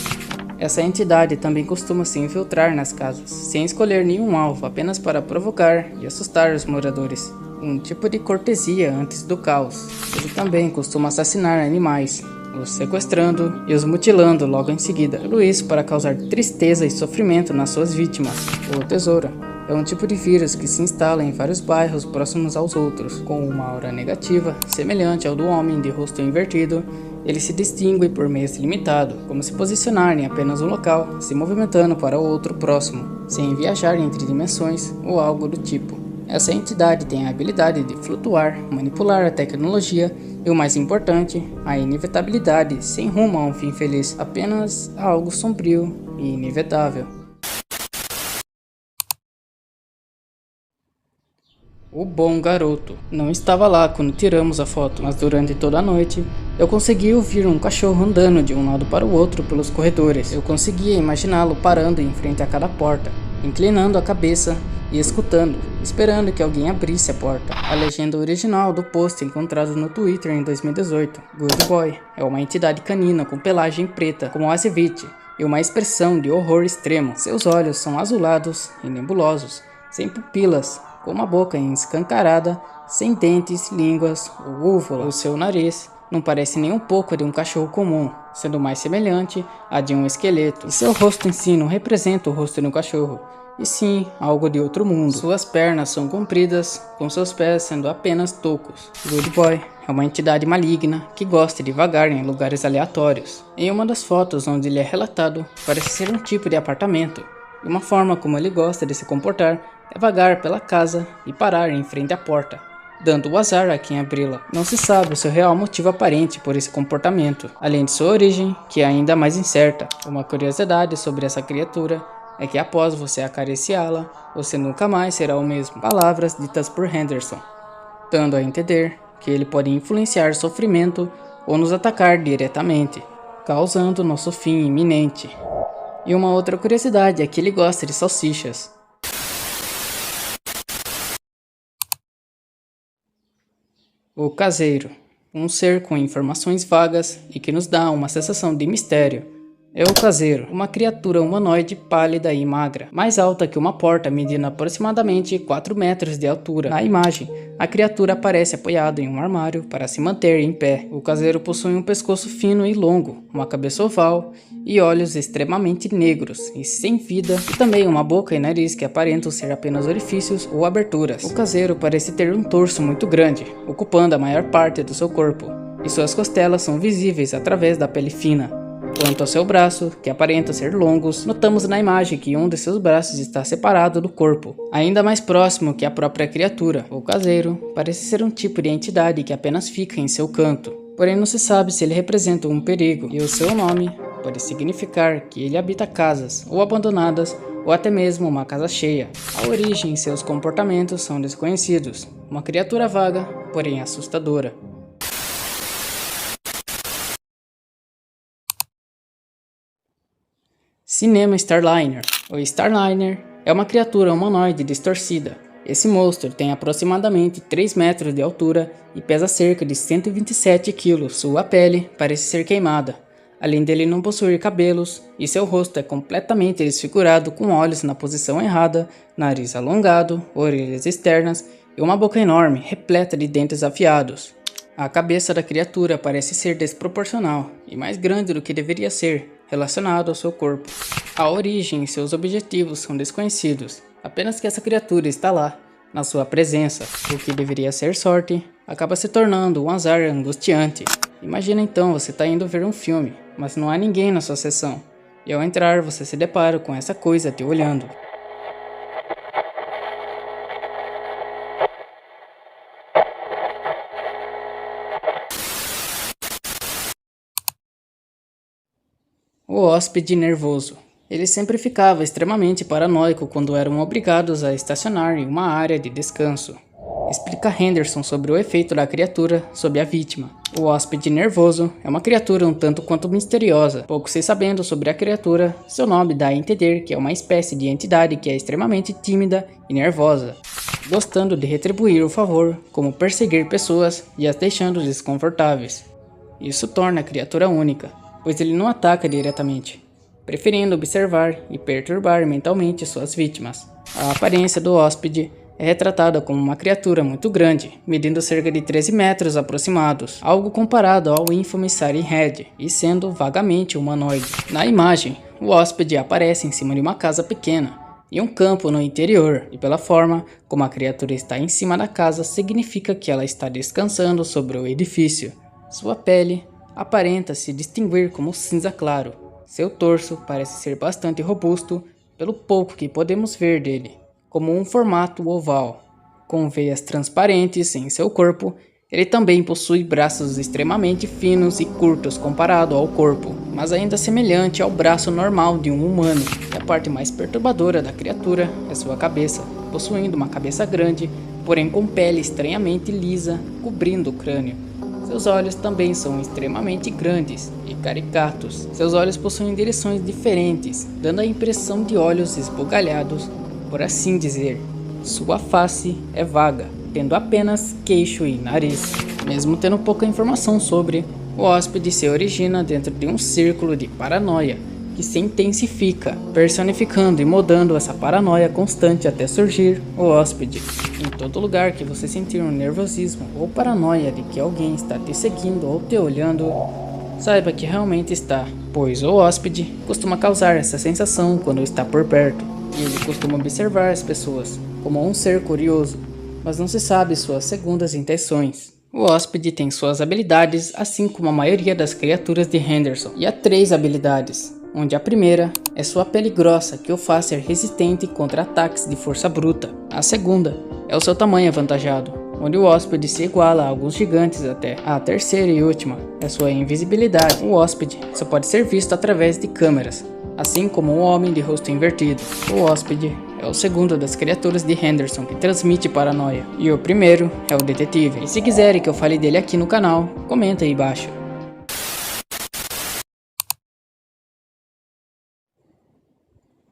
Essa entidade também costuma se infiltrar nas casas, sem escolher nenhum alvo, apenas para provocar e assustar os moradores. Um tipo de cortesia antes do caos. Ele também costuma assassinar animais, os sequestrando e os mutilando logo em seguida. Tudo isso para causar tristeza e sofrimento nas suas vítimas. O tesoura é um tipo de vírus que se instala em vários bairros próximos aos outros, com uma aura negativa, semelhante ao do homem de rosto invertido. Ele se distingue por meios limitados, como se posicionar em apenas um local, se movimentando para o outro próximo, sem viajar entre dimensões ou algo do tipo. Essa entidade tem a habilidade de flutuar, manipular a tecnologia e, o mais importante, a inevitabilidade, sem rumo a um fim feliz, apenas a algo sombrio e inevitável. O bom garoto não estava lá quando tiramos a foto, mas durante toda a noite eu consegui ouvir um cachorro andando de um lado para o outro pelos corredores. Eu conseguia imaginá-lo parando em frente a cada porta, inclinando a cabeça e escutando, esperando que alguém abrisse a porta. A legenda original do post encontrado no Twitter em 2018, Good Boy, é uma entidade canina com pelagem preta, como Azevite, e uma expressão de horror extremo. Seus olhos são azulados e nebulosos, sem pupilas, com uma boca escancarada, sem dentes, línguas ou úvula. O seu nariz não parece nem um pouco de um cachorro comum, sendo mais semelhante a de um esqueleto. E seu rosto em si não representa o rosto de um cachorro, e sim algo de outro mundo. Suas pernas são compridas, com seus pés sendo apenas tocos. Good Boy é uma entidade maligna que gosta de vagar em lugares aleatórios. Em uma das fotos onde ele é relatado, parece ser um tipo de apartamento, e uma forma como ele gosta de se comportar é vagar pela casa e parar em frente à porta, dando o azar a quem abri-la. Não se sabe o seu real motivo aparente por esse comportamento, além de sua origem, que é ainda mais incerta. Uma curiosidade sobre essa criatura é que após você acariciá-la, você nunca mais será o mesmo. Palavras ditas por Henderson, dando a entender que ele pode influenciar sofrimento ou nos atacar diretamente, causando nosso fim iminente. E uma outra curiosidade é que ele gosta de salsichas. O caseiro, um ser com informações vagas e que nos dá uma sensação de mistério. É o caseiro, uma criatura humanoide pálida e magra, mais alta que uma porta, medindo aproximadamente 4 metros de altura. Na imagem, a criatura aparece apoiada em um armário para se manter em pé. O caseiro possui um pescoço fino e longo, uma cabeça oval e olhos extremamente negros e sem vida, e também uma boca e nariz que aparentam ser apenas orifícios ou aberturas. O caseiro parece ter um torso muito grande, ocupando a maior parte do seu corpo, e suas costelas são visíveis através da pele fina. Quanto ao seu braço, que aparenta ser longos, notamos na imagem que um de seus braços está separado do corpo, ainda mais próximo que a própria criatura. O caseiro parece ser um tipo de entidade que apenas fica em seu canto, porém não se sabe se ele representa um perigo, e o seu nome pode significar que ele habita casas ou abandonadas ou até mesmo uma casa cheia. A origem e seus comportamentos são desconhecidos, uma criatura vaga, porém assustadora. Cinema Starliner. O Starliner é uma criatura humanoide distorcida. Esse monstro tem aproximadamente 3 metros de altura e pesa cerca de 127 kg. Sua pele parece ser queimada, além dele não possuir cabelos, e seu rosto é completamente desfigurado com olhos na posição errada, nariz alongado, orelhas externas e uma boca enorme, repleta de dentes afiados. A cabeça da criatura parece ser desproporcional e mais grande do que deveria ser, relacionado ao seu corpo. A origem e seus objetivos são desconhecidos, apenas que essa criatura está lá, na sua presença. O que deveria ser sorte, acaba se tornando um azar angustiante. Imagina então você está indo ver um filme, mas não há ninguém na sua sessão, e ao entrar você se depara com essa coisa te olhando. O hóspede nervoso. Ele sempre ficava extremamente paranoico quando eram obrigados a estacionar em uma área de descanso. explica a Henderson sobre o efeito da criatura sobre a vítima. O hóspede nervoso é uma criatura um tanto quanto misteriosa. Pouco se sabendo sobre a criatura, seu nome dá a entender que é uma espécie de entidade que é extremamente tímida e nervosa, gostando de retribuir o favor, como perseguir pessoas e as deixando desconfortáveis. Isso torna a criatura única, pois ele não ataca diretamente, preferindo observar e perturbar mentalmente suas vítimas. A aparência do hóspede é retratada como uma criatura muito grande, medindo cerca de 13 metros aproximados, algo comparado ao ínfame Siren Head, e sendo vagamente humanoide. Na imagem, o hóspede aparece em cima de uma casa pequena e um campo no interior, e pela forma como a criatura está em cima da casa, significa que ela está descansando sobre o edifício. Sua pele aparenta se distinguir como cinza claro. Seu torso parece ser bastante robusto, pelo pouco que podemos ver dele, como um formato oval. Com veias transparentes em seu corpo, ele também possui braços extremamente finos e curtos comparado ao corpo, mas ainda semelhante ao braço normal de um humano. E a parte mais perturbadora da criatura é sua cabeça, possuindo uma cabeça grande, porém com pele estranhamente lisa, cobrindo o crânio. Seus olhos também são extremamente grandes e caricatos. Seus olhos possuem direções diferentes, dando a impressão de olhos esbugalhados, por assim dizer. Sua face é vaga, tendo apenas queixo e nariz. Mesmo tendo pouca informação sobre, o hóspede se origina dentro de um círculo de paranoia que se intensifica, personificando e mudando essa paranoia constante até surgir o hóspede. Em todo lugar que você sentir um nervosismo ou paranoia de que alguém está te seguindo ou te olhando, saiba que realmente está, pois o hóspede costuma causar essa sensação quando está por perto, e ele costuma observar as pessoas como um ser curioso, mas não se sabe suas segundas intenções. O hóspede tem suas habilidades, assim como a maioria das criaturas de Henderson, e há 3 habilidades, onde a primeira é sua pele grossa, que o faz ser resistente contra ataques de força bruta. A segunda é o seu tamanho avantajado, onde o hóspede se iguala a alguns gigantes até. A terceira e última é sua invisibilidade. O hóspede só pode ser visto através de câmeras, assim como um homem de rosto invertido. O hóspede é o segundo das criaturas de Henderson que transmite paranoia, e o primeiro é o detetive. E se quiserem que eu fale dele aqui no canal, comenta aí embaixo.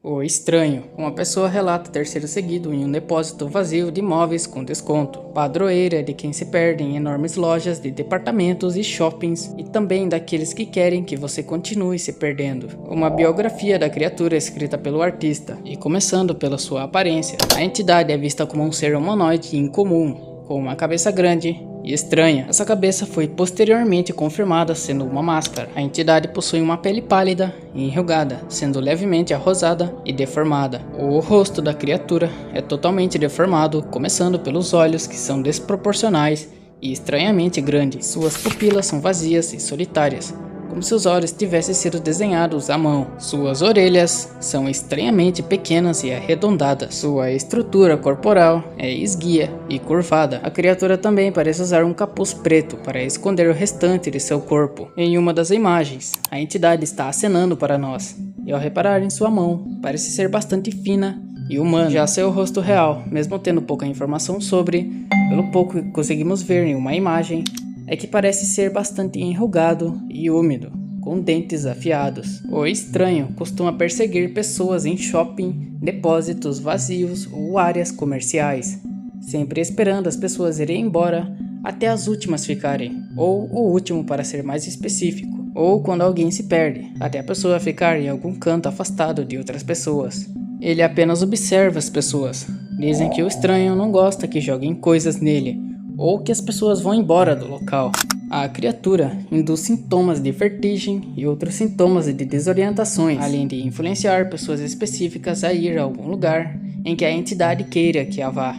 O estranho. Uma pessoa relata ter sido seguido em um depósito vazio de móveis com desconto. Padroeira é de quem se perde em enormes lojas de departamentos e shoppings, e também daqueles que querem que você continue se perdendo. Uma biografia da criatura escrita pelo artista, e começando pela sua aparência. A entidade é vista como um ser humanoide incomum, com uma cabeça grande e estranha. Essa cabeça foi posteriormente confirmada sendo uma máscara. A entidade possui uma pele pálida e enrugada, sendo levemente arrosada e deformada. O rosto da criatura é totalmente deformado, começando pelos olhos, que são desproporcionais e estranhamente grandes. Suas pupilas são vazias e solitárias, como se os olhos tivessem sido desenhados à mão. Suas orelhas são estranhamente pequenas e arredondadas. Sua estrutura corporal é esguia e curvada. A criatura também parece usar um capuz preto para esconder o restante de seu corpo. Em uma das imagens, a entidade está acenando para nós, e ao reparar em sua mão, parece ser bastante fina e humana. Já seu rosto real, mesmo tendo pouca informação sobre, pelo pouco que conseguimos ver em uma imagem, é que parece ser bastante enrugado e úmido, com dentes afiados. O estranho costuma perseguir pessoas em shopping, depósitos vazios ou áreas comerciais, sempre esperando as pessoas irem embora até as últimas ficarem, ou o último para ser mais específico, ou quando alguém se perde, até a pessoa ficar em algum canto afastado de outras pessoas. Ele apenas observa as pessoas. Dizem que o estranho não gosta que joguem coisas nele, ou que as pessoas vão embora do local. A criatura induz sintomas de vertigem e outros sintomas de desorientações, além de influenciar pessoas específicas a ir a algum lugar em que a entidade queira que a vá.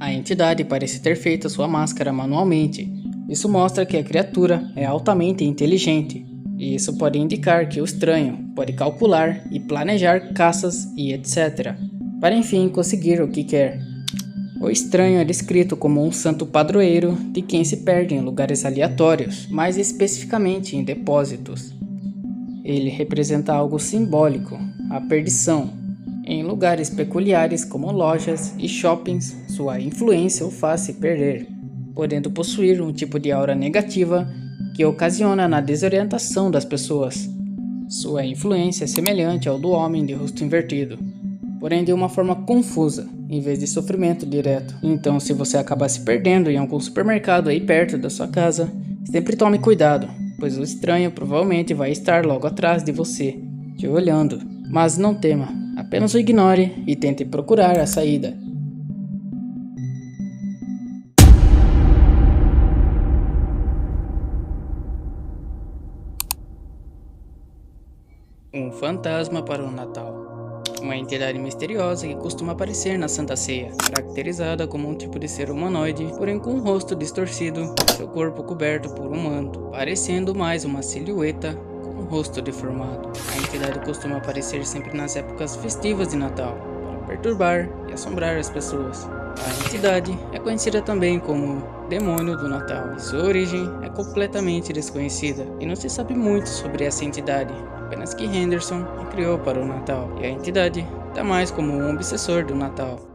A entidade parece ter feito sua máscara manualmente. Isso mostra que a criatura é altamente inteligente, e isso pode indicar que o estranho pode calcular e planejar caças e etc., para enfim conseguir o que quer. O estranho é descrito como um santo padroeiro de quem se perde em lugares aleatórios, mais especificamente em depósitos. Ele representa algo simbólico, a perdição, Em lugares peculiares como lojas e shoppings, sua influência o faz se perder, podendo possuir um tipo de aura negativa que ocasiona na desorientação das pessoas. Sua influência é semelhante ao do homem de rosto invertido, porém de uma forma confusa, em vez de sofrimento direto. Então, se você acabar se perdendo em algum supermercado aí perto da sua casa, sempre tome cuidado, pois o estranho provavelmente vai estar logo atrás de você, te olhando. Mas não tema, apenas o ignore e tente procurar a saída. Um fantasma para o Natal. Uma entidade misteriosa que costuma aparecer na Santa Ceia, caracterizada como um tipo de ser humanoide, porém com um rosto distorcido, seu corpo coberto por um manto, parecendo mais uma silhueta com um rosto deformado. A entidade costuma aparecer sempre nas épocas festivas de Natal, para perturbar e assombrar as pessoas. A entidade é conhecida também como Demônio do Natal, e sua origem é completamente desconhecida, e não se sabe muito sobre essa entidade, apenas que Henderson a criou para o Natal, e a entidade está mais como um obsessor do Natal.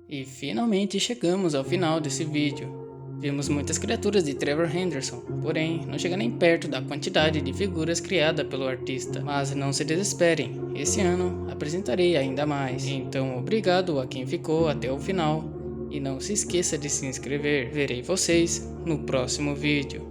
E finalmente chegamos ao final desse vídeo. Vimos muitas criaturas de Trevor Henderson, porém não chega nem perto da quantidade de figuras criada pelo artista. Mas não se desesperem, esse ano apresentarei ainda mais. Então obrigado a quem ficou até o final, e não se esqueça de se inscrever. Verei vocês no próximo vídeo.